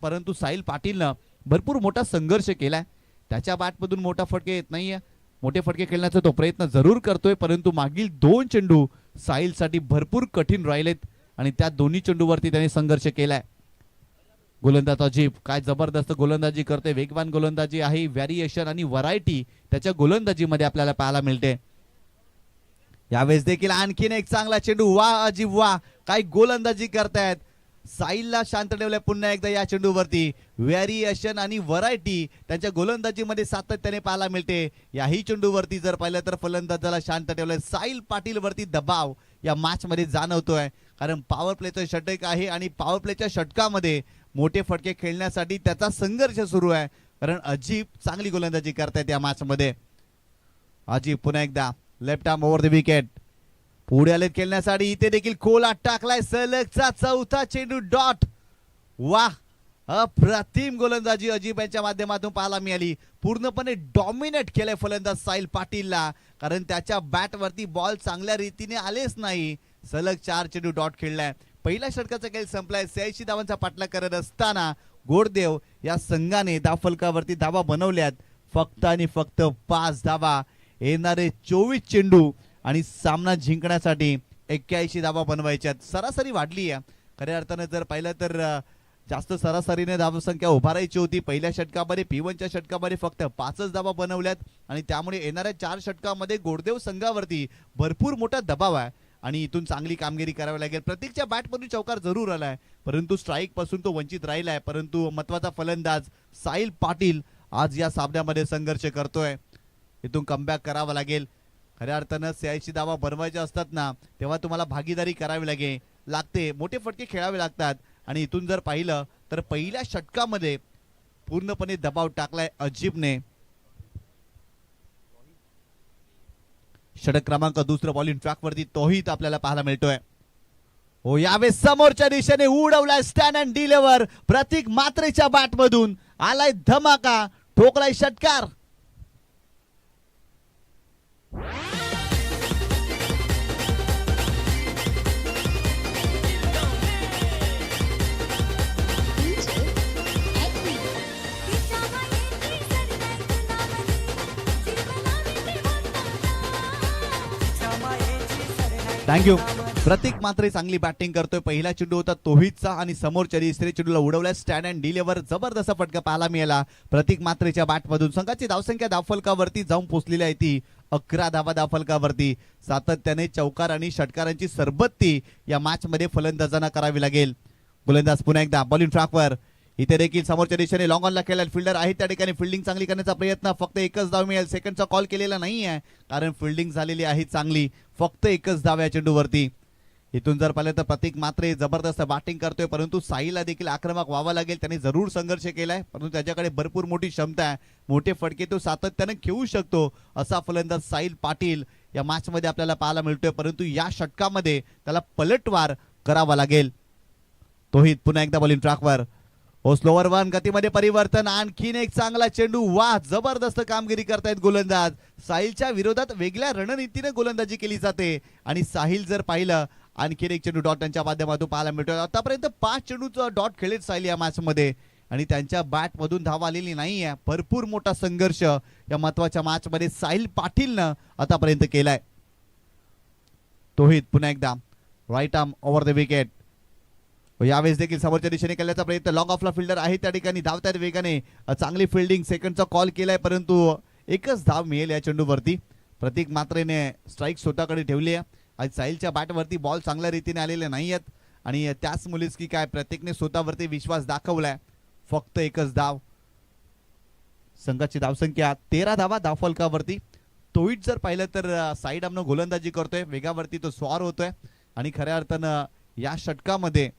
परंतु साहिल पाटीलनं भरपूर मोठा संघर्ष केलाय. त्याच्या बॅटमधून मोठा फटके येत नाहीये. मोठे फटके खेळण्याचा तो प्रयत्न जरूर करतोय परंतु मागील 2 चेंडू साहिलसाठी भरपूर कठीण राहिलेत आणि त्या दोन्ही चेंडूवरती त्याने संघर्ष केलाय. गोलंदाज अजीब काय जबरदस्त गोलंदाजी करते. वेगवान गोलंदाजी आहे. व्हॅरिएशन आणि व्हरायटी त्याच्या गोलंदाजीमध्ये आपल्याला पाहायला मिळते. यावेळेस देखील आणखीन एक चांगला चेंडू. वा अजीब वा काय गोलंदाजी करतायत. साहिलला शांत ठेवलंय पुन्हा एकदा या चेंडूवरती. व्हेरिएशन आणि व्हरायटी त्यांच्या गोलंदाजीमध्ये सातत्याने पाहायला मिळते. याही चेंडूवरती जर पाहिलं तर फलंदाजाला शांत ठेवलंय. साहिल पाटील वरती दबाव या मॅच मध्ये जाणवतोय, कारण पॉवर प्लेचं षटक आहे आणि पॉवर प्लेच्या षटकामध्ये मोठे फटके खेळण्यासाठी त्याचा संघर्ष सुरू आहे, कारण अजीब चांगली गोलंदाजी करतायत या मॅच मध्ये. अजीब पुन्हा एकदा left arm over the wicket. पुढे आलेत खेळण्यासाठी. इथे देखील कोला टाकलाय. सलगचा चौथा चेंडू डॉट. वाह, अप्रतिम गोलंदाजी अजीब यांच्या माध्यमातून पाहायला मिळाली. पूर्णपणे डॉमिनेट केलंय फलंदाज साहिल पाटीलला, कारण त्याच्या बॅटवरती बॉल चांगल्या रीतीने आलेच नाही. सलग 4 चेंडू डॉट खेळलाय. पहिल्या षटकाचा खेळ संपलाय. 86 धावांचा पाठलाग करत असताना गोडदेव या संघाने धावफलकावरती धावा बनवल्यात फक्त आणि फक्त 5 धावा. येणारे 24 चेंडू आणि सामना जिंकण्यासाठी 81 धावा बनवायच्यात. सरासरी वाढली आहे. खऱ्या अर्थानं जर पाहिलं तर जास्त सरासरीने धावसंख्या उभारायची होती. पहिल्या षटकामध्ये P1च्या षटकामध्ये फक्त 5च धावा बनवल्यात आणि त्यामुळे येणाऱ्या 4 षटकामध्ये गोडदेव संघावरती भरपूर मोठा दबाव आहे आणि इथून चांगली कामगिरी करावी लागेल. प्रत्येकच्या बॅटमधून चौकार जरूर आलाय, परंतु स्ट्राईक पासून तो वंचित राहिलाय. परंतु महत्वाचा फलंदाज साहिल पाटील आज या सामन्यामध्ये संघर्ष करतोय. इथून कमबॅक करावा लागेल. खऱ्या अर्थानं 86 धावा बनवायचे असतात ना, तेव्हा तुम्हाला भागीदारी करावी लागते. मोठे फटके खेळावे लागतात आणि इथून जर पाहिलं तर पहिल्या षटकामध्ये पूर्णपणे दबाव टाकलाय अजीबने. षटक क्रमांक दुसरं बॉलिंग ट्रॅक वरती तोही आपल्याला पाहायला मिळतोय. हो, यावेळेस समोरच्या दिशेने उडवलाय स्टँड अँड डिलिव्हर. प्रतीक मात्रेच्या बॅट मधून आलाय धमाका, ठोकलाय षटकार. थँक्यू. प्रतीक मात्र चांगली बॅटिंग करतोय. पहिला चेंडू होता तोहितचा आणि समोरच्या तिसऱ्या चेंडूला उडवल्या स्टँड अँड डिलिव्हर. जबरदस्त फटका पाहायला मिळाला प्रतीक मात्रेच्या बॅटमधून. संघाची धावसंख्या धावफलकावरती जाऊन पोहोचलेली आहे ती 11 धावा धावफलकावरती. सातत्याने चौकार आणि षटकारांची सरबत्ती या मॅच मध्ये फलंदाजांना करावी लागेल. गोलंदाज पुन्हा एकदा बॉलिंग ट्रॅकवर. इथे देखील समोरच्या दिशेने लॉंग ऑनला खेळला फिल्डर आहे. त्या ठिकाणी फिल्डिंग चांगली करण्याचा प्रयत्न. फक्त एकच धाव मिळेल. सेकंडचा कॉल केलेला नाही आहे, कारण फिल्डिंग झालेली आहे चांगली. फक्त एकच धाव या चेंडूवरती. इथून जर पाहिलं तर प्रतीक मात्रे जबरदस्त बॅटिंग करतोय, परंतु साहिलला देखील आक्रमक व्हावं लागेल. त्याने जरूर संघर्ष केलाय, परंतु त्याच्याकडे भरपूर मोठी क्षमता आहे. मोठे फटके तो सातत्याने खेळू शकतो असा फलंदाज साहिल पाटील या मॅच मध्ये आपल्याला पाहायला मिळतोय. परंतु या षटकामध्ये त्याला पलटवार करावा लागेल. तोही पुन्हा एकदा बॉलिंग ट्रॅकवर. हो, स्लोवर वन गतीमध्ये परिवर्तन. आणखीन एक चांगला चेंडू. वाह, जबरदस्त कामगिरी करतायत गोलंदाज. साहिलच्या विरोधात वेगळ्या रणनीतीने गोलंदाजी केली जाते आणि साहिल जर पाहिलं आणखीन एक चेंडू डॉट त्यांच्या माध्यमातून पाहायला मिळतोय. आतापर्यंत 5 चेंडूचा डॉट खेळलेत साहिल या मॅच मध्ये आणि त्यांच्या बॅट मधून धाव आलेली नाहीये. भरपूर मोठा संघर्ष या महत्वाच्या मॅच मध्ये साहिल पाटीलनं आतापर्यंत केलाय. तोहित पुन्हा एकदा right arm over the wicket. यावेळेस देखील समोरच्या दिशेने केल्याचा प्रयत्न. लॉंग ऑफला फिल्डर आहे त्या ठिकाणी. धावतात वेगाने. चांगली फिल्डिंग. सेकंडचा कॉल केलाय, परंतु एकच धाव मिळेल या चेंडूवरती. प्रतीक मात्रेने स्ट्राईक स्वतःकडे ठेवली आहे. आज साहिलच्या बॅटवरती बॉल चांगल्या रीतीने आलेले नाही आहेत आणि त्याच मुलीच की काय प्रत्येकने स्वतःवरती विश्वास दाखवलाय. फक्त एकच धाव. संघाची धावसंख्या 13 धावा धावफलकावरती. तोहित जर पाहिलं तर साईड आमनं गोलंदाजी करतोय. वेगावरती तो स्वार होतोय आणि खऱ्या अर्थानं या षटकामध्ये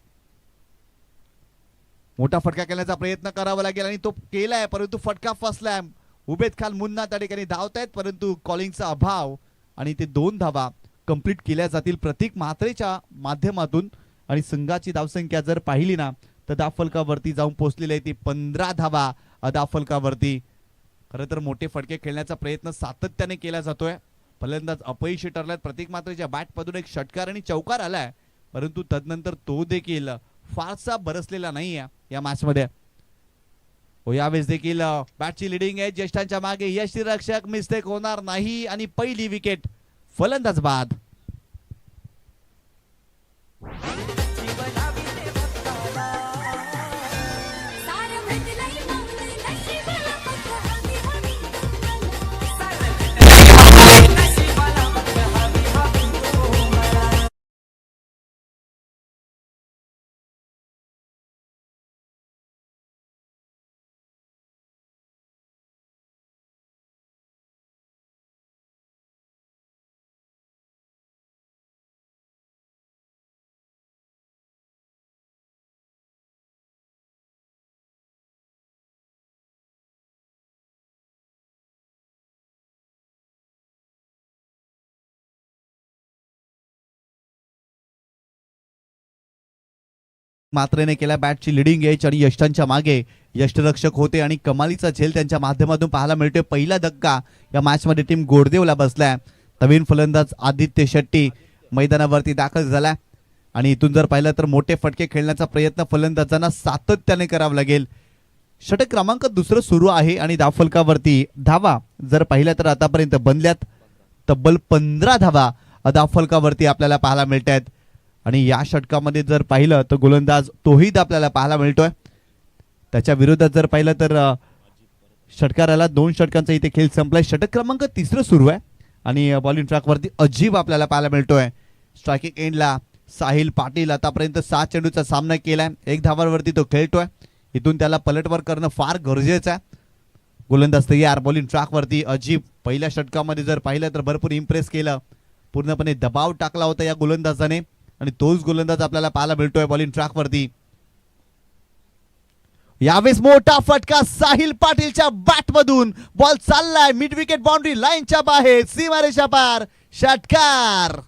मोठा फटका केल्याचा प्रयत्न करावा लागेल आणि तो केलाय, परंतु फटका फसलाय. उबेद खान मुन्ना त्या ठिकाणी धावतायत, परंतु कॉलिंगचा अभाव आणि ते 2 धावा कंप्लीट केल्या जातील प्रतीक म्हात्रेच्या माध्यमातून. आणि संघाची धावसंख्या जर पाहिली ना तर धावफलकावरती जाऊन पोहोचलेली आहे ती 15 धावा धावफलकावरती. खरं तर मोठे फटके खेळण्याचा प्रयत्न सातत्याने केला जातोय. फलंदाज अपयशी ठरलाय. प्रतीक म्हात्रेच्या बॅटमधून एक षटकार आणि चौकार आलाय, परंतु तदनंतर तो देखील फारसा बरसलेला नाही या मॅच मध्ये. यावेळेस देखील बॅटची लिडिंग आहे ज्येष्ठांच्या मागे. यष्टीरक्षक मिस्टेक होणार नाही आणि पहिली विकेट फलंदाज बाद. मात्रेने केला बॅटची लिडिंग एज आणि यष्टांच्या मागे यष्टरक्षक होते आणि कमालीचा झेल त्यांच्या माध्यमातून पाहायला मिळतोय. पहिला धक्का या मॅच मध्ये टीम गोडदेवला बसलाय. नवीन फलंदाज आदित्य शेट्टी मैदानावरती दाखल झालाय आणि इथून जर पाहिलं तर मोठे फटके खेळण्याचा प्रयत्न फलंदाजांना सातत्याने करावा लागेल. षटक क्रमांक दुसरं सुरू आहे आणि धावफलकावरती धावा जर पाहिल्या तर आतापर्यंत बनल्यात तब्बल 15 धावा धावफलकावरती आपल्याला पाहायला मिळत आहेत. आणि या षटकामध्ये जर पाहिलं तर गोलंदाज तोहीद आपल्याला पाहायला मिळतोय. त्याच्या विरोधात जर पाहिलं तर षटकाराला 2 षटकांचा इथे खेळ संपलाय. षटक क्रमांक तिसरं सुरू आहे आणि बॉलिंग ट्रॅकवरती अजीब आपल्याला पाहायला मिळतोय. स्ट्रायकिंग एंडला साहिल पाटील आतापर्यंत 7 चेंडूचा सामना केलाय. 1 धावांवरती तो खेळतोय. इथून त्याला पलटवार करणं फार गरजेचं आहे. गोलंदाज तयार. बॉलिंग ट्रॅकवरती अजीब पहिल्या षटकामध्ये जर पाहिलं तर भरपूर इम्प्रेस केलं. पूर्णपणे दबाव टाकला होता या गोलंदाजाने आणि तोच गोलंदाज आपल्याला पाहायला मिळतोय बॉलिंग ट्रॅकवरती. यावेळेस मोठा फटका साहिल पाटीलच्या बॅट मधून. बॉल चाललाय मिड विकेट बाउंड्री लाईनच्या बाहेर सीमारेषा पार. षटकार.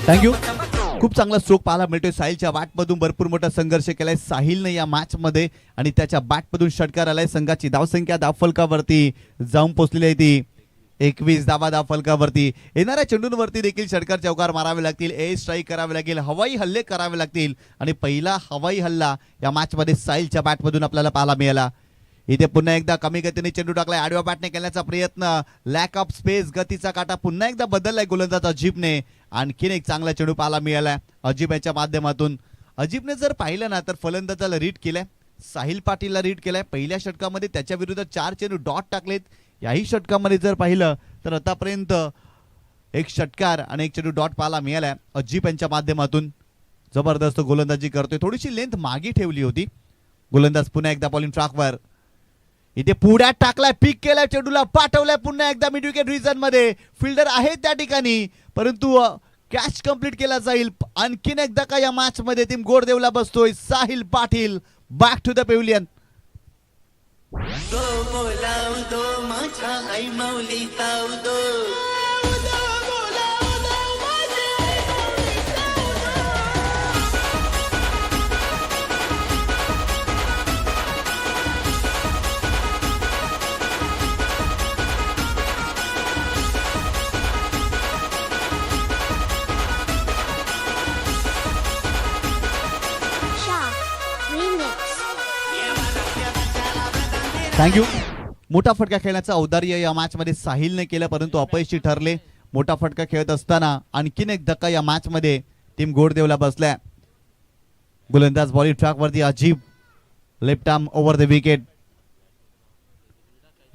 थँक्यू. खूप चांगला स्ट्रोक पाहायला मिळतोय साहिलच्या बॅटमधून. भरपूर मोठा संघर्ष केलाय साहिलने या मॅच मध्ये आणि त्याच्या बॅटमधून षटकार आलाय. संघाची धावसंख्या धावफलकावरती जाऊन पोहोचलेली आहे ती 21 धावा धावफलकावरती. येणाऱ्या चेंडूंवरती देखील षटकार चौकार मारावे लागतील. ए स्ट्राईक करावे लागेल. हवाई हल्ले करावे लागतील आणि पहिला हवाई हल्ला या मॅच मध्ये साहिलच्या बॅटमधून आपल्याला पाहायला मिळाला. इथे पुन्हा एकदा कमी गतीने चेंडू टाकलाय. आडव्या बॅटने केल्याचा प्रयत्न. Lack of space. गतीचा काटा पुन्हा एकदा बदललाय गोलंदाज अजीबने. आणखीन एक चांगला चेंडू पाहायला मिळालाय अजीब याच्या माध्यमातून. अजीबने जर पाहिलं ना तर फलंदाजाला रीड केलाय. साहिल पाटीलला रीड केलाय. पहिल्या षटकामध्ये त्याच्या विरुद्ध 4 चेंडू डॉट टाकलेत. याही षटकामध्ये जर पाहिलं तर आतापर्यंत 1 षटकार आणि 1 चेंडू डॉट पाहायला मिळालाय अजीब यांच्या माध्यमातून. जबरदस्त गोलंदाजी करतोय. थोडीशी लेंथ मागे ठेवली होती. गोलंदाज पुन्हा एकदा बॉलिंग ट्रॅकवर. इथे पुढ्यात टाकलाय. पिक केलाय. चेंडूला पाठवलाय पुन्हा एकदा मिड विकेट रिजन मध्ये. फिल्डर आहे त्या ठिकाणी परंतु कॅच कंप्लीट केला जाईल. आणखीन एकदा का या मॅच मध्ये टीम गोडदेवला बसतोय. Sahil Patil back to the pavilion. Thank you. मोठा फटका खेळण्याचं औदार्य या मॅच मध्ये साहिलने केलं परंतु अपयशी ठरले. मोठा फटका खेळत असताना आणखीन एक धक्का या मॅच मध्ये टीम गोडदेवला बसलाय. गोलंदाज बॉलिंग ट्रॅकवरती अजीब. Left arm over the wicket.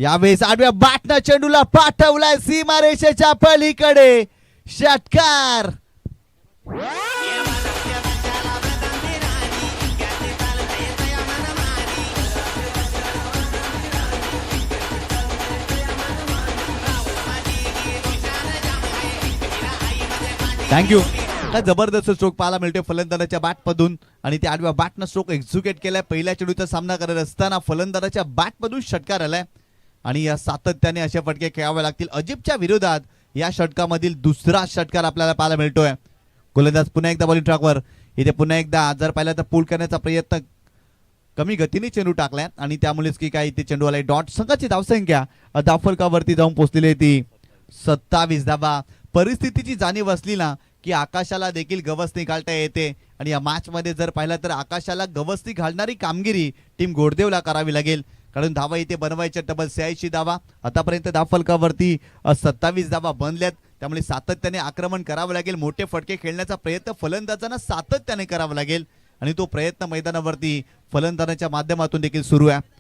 यावेळेस आडव्या बॅटनं चेंडूला पाठवलाय सीमारेषेच्या पलीकडे. षटकार. थँक्यू. काय जबरदस्त स्ट्रोक पाहायला मिळतोय फलंदाजाच्या बॅटमधून आणि त्या आडव्या बॅटनं स्ट्रोक एक्झिक्यूट केलाय. पहिल्या चेंडूचा सामना करत असताना फलंदाजाच्या बॅटमधून षटकार आलाय आणि या सातत्याने असे फटके खेळावे लागतील. अजीबच्या विरोधात या षटकामधील दुसरा षटकार आपल्याला पाहायला मिळतोय. गोलंदाज पुन्हा एकदा बॉलिंग ट्रॅकवर. इथे पुन्हा एकदा जर पाहिलं तर पूल करण्याचा प्रयत्न. कमी गतीने चेंडू टाकलाय आणि त्यामुळेच की काय इथे चेंडू आलाय डॉट. संघाची धावसंख्या धावफलकावरती जाऊन पोहोचलेली आहे ती 27 धावा. परिस्थितीची जाणीव असली ना की आकाशाला देखील गवसणी घालता येते आणि या मॅच मध्ये जर पाहिलं तर आकाशाला गवसणी घालणारी कामगिरी टीम गोडदेवला करावी लागेल कारण धावा इथे बनवायच्या तब्बल 86 धावा. आतापर्यंत धावफलकावरती 27 धावा बनल्यात. त्यामुळे सातत्याने आक्रमण करावं लागेल. मोठे फटके खेळण्याचा प्रयत्न फलंदाजांना सातत्याने करावा लागेल आणि तो प्रयत्न मैदानावरती फलंदाजांच्या माध्यमातून देखील सुरू आहे.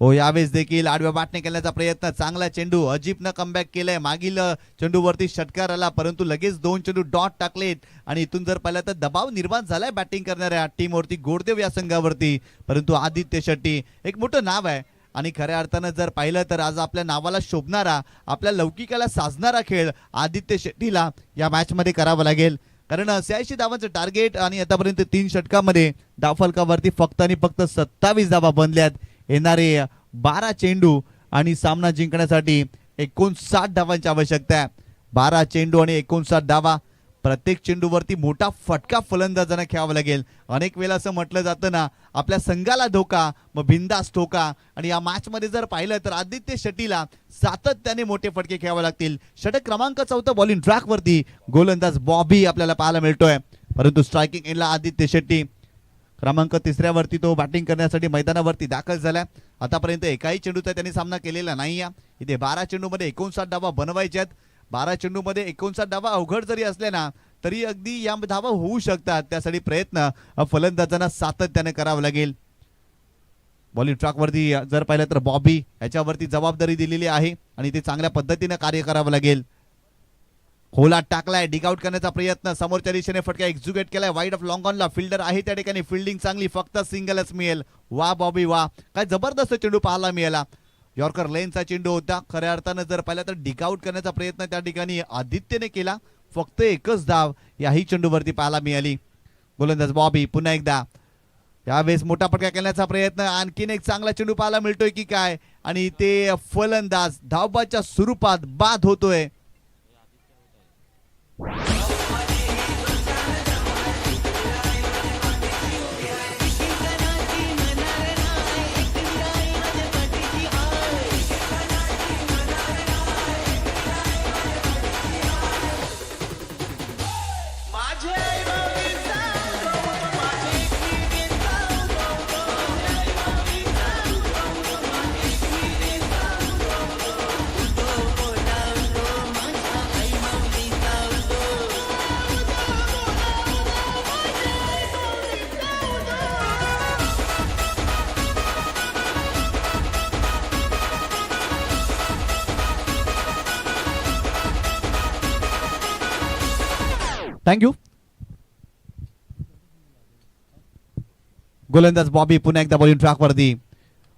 हो यावेळेस देखील आडव्या बॅटने केल्याचा प्रयत्न. चांगला चेंडू. अजीबनं कमबॅक केलाय. मागील चेंडूवरती षटकार आला परंतु लगेच 2 चेंडू डॉट टाकलेत आणि इथून जर पाहिलं तर दबाव निर्माण झालाय बॅटिंग करणाऱ्या टीमवरती गोडदेव या संघावरती. परंतु आदित्य शेट्टी एक मोठं नाव आहे आणि खऱ्या अर्थानं जर पाहिलं तर आज आपल्या नावाला शोभणारा, आपल्या लौकिकाला साजणारा खेळ आदित्य शेट्टीला या मॅचमध्ये करावा लागेल. कारण 86 धावांचं टार्गेट आणि आतापर्यंत 3 षटकामध्ये धावफलकावरती फक्त आणि फक्त 27 धावा बनल्यात. येणारे 12 चेंडू आणि सामना जिंकण्यासाठी 59 धावांची आवश्यकता आहे. 12 चेंडू आणि 59 धावा. प्रत्येक चेंडूवरती मोठा फटका फलंदाजांना खेळावा लागेल. अनेक वेळा असं म्हटलं जातं ना, आपल्या संघाला धोका मग बिंदास ठोका. आणि या मॅच मध्ये जर पाहिलं तर आदित्य शेट्टीला सातत्याने मोठे फटके खेळावे लागतील. षटक क्रमांक 4 बॉलिंग ट्रॅक वरती गोलंदाज बॉबी आपल्याला पाहायला मिळतोय. परंतु स्ट्रायकिंग एंडला आदित्य शेट्टी क्रमांक 3 वरती तो बॅटिंग करण्यासाठी मैदानावरती दाखल झालाय. आतापर्यंत एकाही चेंडूचा त्यांनी सामना केलेला नाही. इथे 12 चेंडूमध्ये 59 धावा बनवायच्या आहेत. 12 चेंडूमध्ये 59 धावा अवघड जरी असल्या ना तरी अगदी या धावा होऊ शकतात. त्यासाठी प्रयत्न फलंदाजांना सातत्याने करावा लागेल. बॉलिंग ट्रॅकवरती जर पाहिलं तर बॉबी याच्यावरती जबाबदारी दिलेली आहे आणि ते चांगल्या पद्धतीने कार्य करावं लागेल. खोला टाकलाय, डिग आउट करण्याचा प्रयत्न, समोरच्या दिशेने फटका एक्झिक्यूट केलाय. वाईड ऑफ लॉंग ऑनला फिल्डर आहे त्या ठिकाणी. फिल्डिंग चांगली, फक्त सिंगलच मिळेल. वा बॉबी वा, काय जबरदस्त चेंडू पाहायला मिळाला. यॉर्कर लेनचा चेंडू होता. खऱ्या अर्थानं जर पाहिलं तर डिग आउट करण्याचा प्रयत्न त्या ठिकाणी आदित्यने केला. फक्त एकच धाव याही चेंडूवरती पाहायला मिळाली. गोलंदाज बॉबी पुन्हा एकदा यावेळेस मोठा फटका करण्याचा प्रयत्न. आणखीन एक चांगला चेंडू पाहायला मिळतोय की काय आणि ते फलंदाज धावबाच्या स्वरूपात बाद होतोय. थँक्यू. गोलंदाज बॉबी पुन्हा एकदा बॉलिंग ट्रॅकवरती.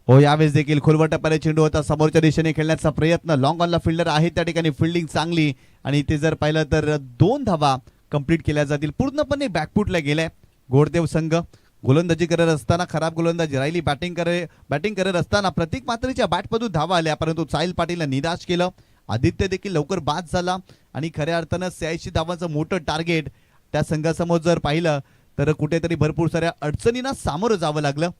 हो, यावेळेस देखील खोलवर टप्प्याने चेंडू होता. समोरच्या दिशेने खेळण्याचा प्रयत्न. लॉंग ऑनला फिल्डर आहे त्या ठिकाणी. फिल्डिंग चांगली आणि ते जर पाहिलं तर 2 धावा कंप्लीट केल्या जातील. पूर्णपणे बॅकफुटला गेलाय गोडदेव संघ. गोलंदाजी करत असताना खराब गोलंदाजी राहिली. बॅटिंग करत असताना प्रतीक मात्रेच्या बॅटमधून धावा आल्या, परंतु साहिल पाटीलला निराश केलं. आदित्य देखील लवकर बाद झाला आणि खऱ्या अर्थानं 86 धावांचं मोठं टार्गेट त्या संघासमोर जर पाहिलं तर कुठेतरी भरपूर साऱ्या अडचणींना सामोरं जावं लागलं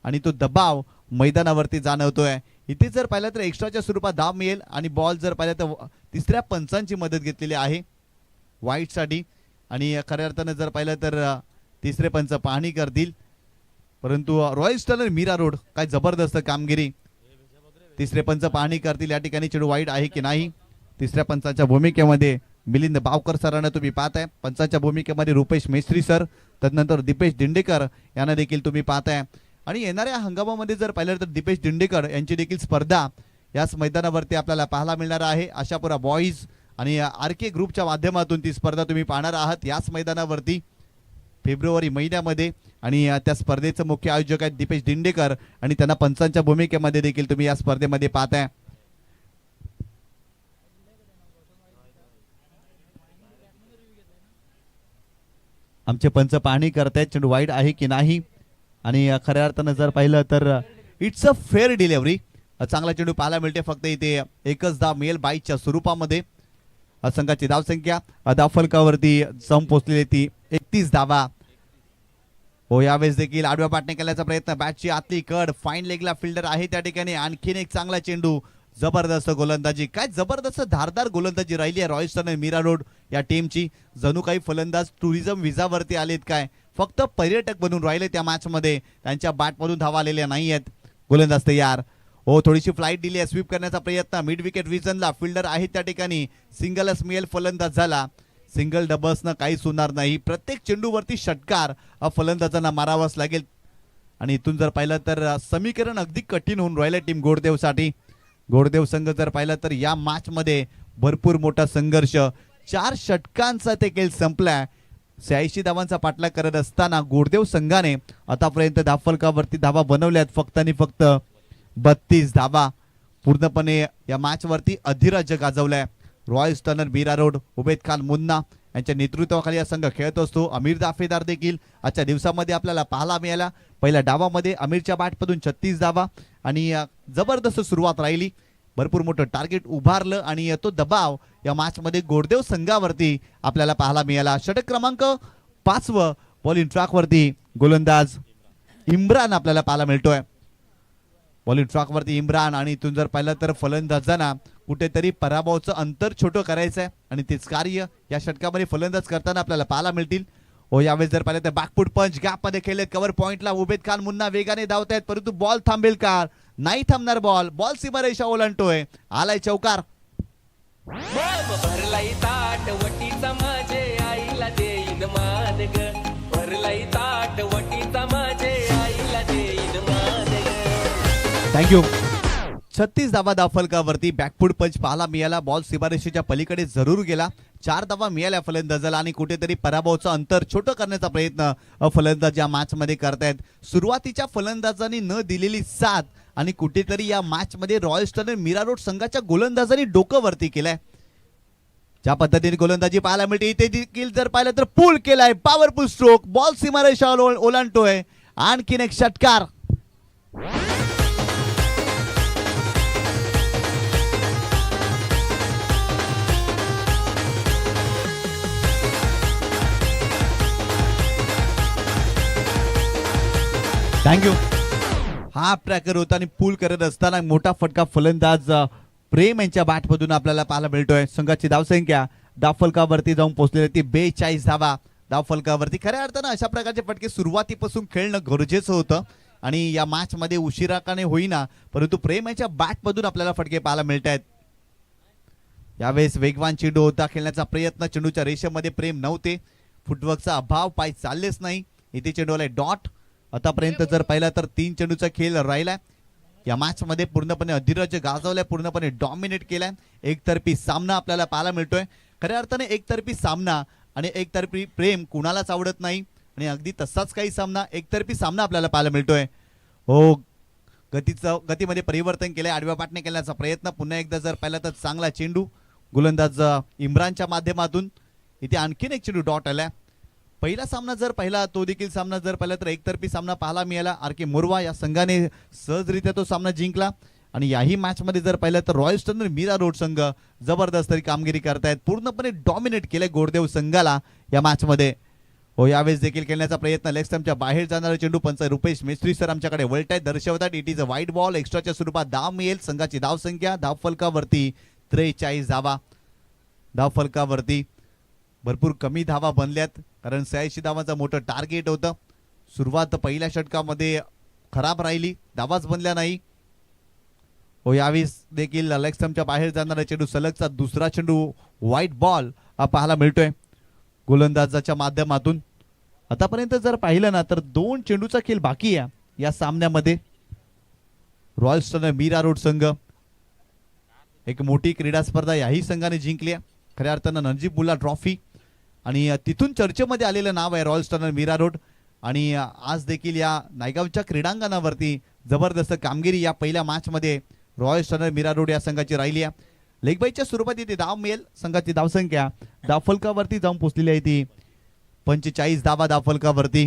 आणि तो दबाव मैदानावरती जाणवतोय. इथे जर पाहिलं तर एक्स्ट्राच्या स्वरूपात धाव मिळेल आणि बॉल जर पाहिलं तर तिसऱ्या पंचांची मदत घेतलेली आहे वाईटसाठी. आणि खऱ्या अर्थानं जर पाहिलं तर तिसरे पंच पाहणी करतील, परंतु रॉयल स्टर्नर मीरा रोड काय जबरदस्त कामगिरी. तिसरे पंच पाहणी करतील या ठिकाणी चेंडू वाईट आहे की नाही. तिसऱ्या पंचाच्या भूमिकेमध्ये मिलिंद बावकर सरांना तुम्ही पाहताय. पंचाच्या भूमिकेमध्ये रुपेश मेस्त्री सर, त्यानंतर दीपेश दिंडेकर यांना देखील तुम्ही पाहताय. आणि येणाऱ्या हंगामामध्ये जर पाहिलं तर दीपेश दिंडेकर यांची देखील स्पर्धा याच मैदानावरती आपल्याला पाहायला मिळणार आहे. आशापुरा बॉईज आणि आरके ग्रुपच्या माध्यमातून ती स्पर्धा तुम्ही पाहणार आहात याच मैदानावरती फेब्रुवारी महिन्यामध्ये. आणि त्या स्पर्धेचे मुख्य आयोजक आहेत दीपेश दिंडेकर आणि त्यांना पंचांच्या भूमिकेमध्ये देखील तुम्ही या स्पर्धेमध्ये पाहताय. आमचे पंच पाहणी करतायत चेंडू वाईड आहे की नाही. आणि खऱ्या अर्थानं जर पाहिलं तर इट्स अ फेअर डिलिव्हरी. चांगला चेंडू पाहायला मिळते. फक्त इथे एकच धाव मिळेल बाईच्या स्वरूपामध्ये. संघाची धावसंख्या धावफलकावरती जाऊन पोहोचलेली ती 31 धावा. हो, यावेळेस देखील आडव्या बॅटने केल्याचा प्रयत्न. बॅटची आतली कड, फाईन लेगला फिल्डर आहे त्या ठिकाणी. आणखीन एक चांगला चेंडू. जबरदस्त गोलंदाजी, काय जबरदस्त धारदार गोलंदाजी राहिली आहे रॉयल स्टर्नर मीरा रोड या टीमची. जणू काही फलंदाज टुरिझम व्हिसावरती आलेत काय, फक्त पर्यटक बनून राहिले त्या मॅच मध्ये. त्यांच्या बॅटमधून धावा आलेल्या नाही आहेत. गोलंदाज तयार. हो, थोडीशी फ्लाईट दिली आहे. स्वीप करण्याचा प्रयत्न. मिड विकेट विजनला फिल्डर आहे त्या ठिकाणी. सिंगलच मिळेल फलंदाज झाला. सिंगल डबल्सनं काहीच होणार नाही. प्रत्येक चेंडूवरती षटकार फलंदाजांना मारावाच लागेल. आणि इथून जर पाहिलं तर समीकरण अगदी कठीण होऊन राहिलं टीम गोडदेवसाठी. गोडदेव संघ जर पाहिलं तर या मॅच मध्ये भरपूर मोठा संघर्ष. 4 षटकांचा ते खेळ संपलाय. 86 धावांचा पाठलाग करत असताना गोडदेव संघाने आतापर्यंत धावफलकावरती धावा बनवल्यात फक्त आणि फक्त 32 धावा पूर्णपणे या मॅच वरती अधिराज्य गाजवलाय. Royal Stunner Mira Road Ubed Khan Munna यांच्या नेतृत्वाखाली हा संघ खेळत असतो. अमीर दाफेदार देखील आजच्या दिवसामध्ये आपल्याला पाहायला मिळाला. पहिल्या डावामध्ये अमीरच्या बॅटमधून 36 धावा आणि जबरदस्त सुरुवात राहिली. भरपूर मोठं टार्गेट उभारलं आणि तो दबाव या मॅच मध्ये गोरदेव संघावरती आपल्याला पाहायला मिळाला. षटक क्रमांक 5 बॉलिंग ट्रॅक वरती गोलंदाज इम्रान आपल्याला पाहायला मिळतोय. बॉलिंग ट्रॅक वरती इम्रान आणि इथून जर पाहिलं तर फलंदाजांना कुठेतरी पराभवाचं अंतर छोटं करायचंय आणि तेच कार्य या षटकामध्ये फलंदाज करताना आपल्याला पाहायला मिळतील. यावेळेस जर पाहिलं तर बॅकफुट पंच गॅप मध्ये खेळलेत. कव्हर पॉइंटला उबेद खान मुन्ना वेगाने धावतायत परंतु बॉल थांबेल का? नाही थांबणार. बॉल सीमारेषा ओलांडतोय. आलाय चौकार. भरलाई ताट वटीचा माझे आईला देईन मान ग. भरलाई ताट वटीचा माझे आईला देईन मान ग. थँक्यू. 36 धावा फलकावरती बॅकफुट पंच पाहायला मिळाला. बॉल सीमारेषेच्या पलीकडे जरूर गेला. 4 धावा मिळाल्या फलंदाजाला आणि कुठेतरी पराभवाचं अंतर छोटं करण्याचा प्रयत्न फलंदाज या मॅच मध्ये करतायत. सुरुवातीच्या फलंदाजांनी न दिलेली साथ आणि कुठेतरी या मॅच मध्ये रॉयल स्टनर मीरा रोड संघाच्या गोलंदाजांनी डोकं वरती केलंय. ज्या पद्धतीने गोलंदाजी पाहायला मिळते इथे देखील जर पाहिलं तर पूल केलाय. Powerful stroke. बॉल सीमारेषा ओलांडतोय. आणखीन एक षटकार. थँक्यू. हाफ ट्रॅकर होता आणि पूल करत असताना मोठा फटका फलंदाज प्रेम यांच्या बॅटमधून आपल्याला पाहायला मिळतोय. संघाची धावसंख्या धावफलकावरती जाऊन पोहोचलेली ती 42 धावा धावफलकावरती. खऱ्या अर्थानं अशा प्रकारचे फटके सुरुवातीपासून खेळणं गरजेचं होतं आणि या मॅच मध्ये उशिराकाने होईना परंतु प्रेम यांच्या बॅटमधून आपल्याला फटके पाहायला मिळत आहेत. यावेळेस वेगवान चेंडू होता. खेळण्याचा प्रयत्न चेंडूच्या रेषेमध्ये प्रेम नव्हते. फुटवर्कचा अभाव. पाय चाललेच नाही. इथे चेंडूला डॉट. आतापर्यंत जर पाहिला तर 3 चेंडूचा खेळ राहिलाय. या मॅच मध्ये पूर्णपणे अधिराज्य गाजवलाय. पूर्णपणे डॉमिनेट केलाय. एकतर्फी सामना आपल्याला पाहायला मिळतोय. खऱ्या अर्थाने एकतर्फी सामना आणि एकतर्फी प्रेम कुणालाच आवडत नाही आणि अगदी तसाच काही सामना एकतर्फी सामना आपल्याला पाहायला मिळतोय. गतीमध्ये परिवर्तन केलंय. आडव्या पाटने केल्याचा प्रयत्न. पुन्हा एकदा जर पाहिला तर चांगला चेंडू गोलंदाज इम्रानच्या माध्यमातून. इथे आणखीन एक चेंडू डॉट आलाय. पहिला सामना जर पाहिला तो देखील सामना जर पाहिला तर एकतर्फी सामना पाहायला मिळाला. आर के मोरवा या संघाने सहजरित्या तो सामना जिंकला आणि याही मॅच मध्ये जर पाहिलं तर रॉयल स्टनर मीरा रोड संघ जबरदस्त कामगिरी करतायत. पूर्णपणे डॉमिनेट केलंय गोरदेव संघाला या मॅच मध्ये. यावेळेस देखील खेळण्याचा प्रयत्न. लेग स्टंपच्या बाहेर जाणारा चेंडू पंच रुपेश मेस्त्री सर आमच्याकडे वळतायत. दर्शवतात इट इज अ वाईट बॉल. एक्स्ट्राच्या स्वरूपात धाव मिळेल. संघाची धावसंख्या धावफलकावरती 43 धावा धावफलकावरती. भरपूर कमी धावा बनल्यात कारण 86 धावांचं मोठं टार्गेट होतं. सुरुवात पहिल्या षटकामध्ये खराब राहिली. धावाच बनल्या नाही. यावेळेस देखील लेग स्टंपच्या बाहेर जाणारा चेंडू सलगचा दुसरा चेंडू व्हाईट बॉल पाहायला मिळतोय गोलंदाजाच्या माध्यमातून. आतापर्यंत जर पाहिलं ना तर 2 चेंडूचा खेळ बाकी आहे या सामन्यामध्ये. रॉयल स्टनर मीरा रोड संघ एक मोठी क्रीडा स्पर्धा याही संघाने जिंकली आहे. खऱ्या अर्थानं नजीब मुल्ला ट्रॉफी आणि तिथून चर्चेमध्ये आलेलं नाव आहे रॉयल स्टनर मीरा रोड. आणि आज देखील या नायगावच्या क्रीडांगणावरती जबरदस्त कामगिरी या पहिल्या मॅच मध्ये रॉयल स्टनर मीरा रोड या संघाची राहिली आहे. लेगबाईच्या स्वरूपात इथे धाव मिळेल. संघाची धावसंख्या धावफलकावरती जाऊन पोहोचलेली आहे ती 45 धावा धावफलकावरती.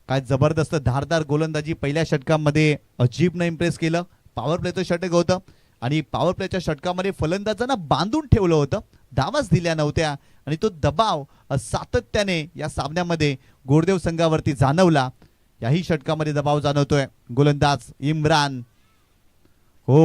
काय जबरदस्त धारदार गोलंदाजी पहिल्या षटकामध्ये अजीबनं इम्प्रेस केलं. पॉवर प्लेचं षटक होतं आणि पॉवर प्लेच्या षटकामध्ये फलंदाजांना बांधून ठेवलं होतं. धावाच दिल्या नव्हत्या आणि तो दबाव सातत्याने या सामन्यामध्ये गोरदेव संघावरती जाणवला. याही षटकामध्ये दबाव जाणवतोय. गोलंदाज इम्रान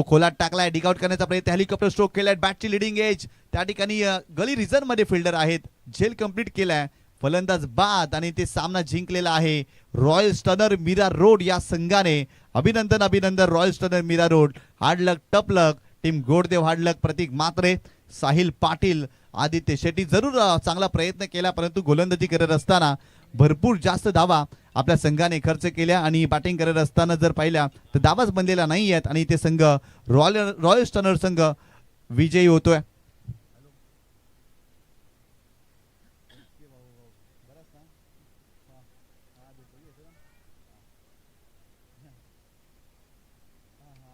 खोलात टाकलाय. डिगआउट करण्याचा प्रयत्न. हेलिकॉप्टर स्ट्रोक केलाय. बॅटची लिडिंग एज त्या ठिकाणी गली रिझन मध्ये फिल्डर आहेत. झेल कंप्लीट केलाय. फलंदाज बाद आणि ते सामना जिंकलेला आहे रॉयल स्टनर मीरा रोड या संघाने. अभिनंदन अभिनंदन Royal Stunner Mira Road. Hard luck tough luck. Team Gordev hard luck. Prateek Matre, Sahil Patil, Aditya Shetty जरूर चांगला प्रयत्न केला परंतु गोलंदाजी करत असताना भरपूर जास्त धावा आपल्या संघाने खर्च केल्या आणि बॅटिंग करत असताना जर पाहिल्या तर धावाच बनलेला नाही आहेत आणि ते संघ रॉयल स्टनर संघ विजयी होतोय.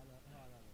आलं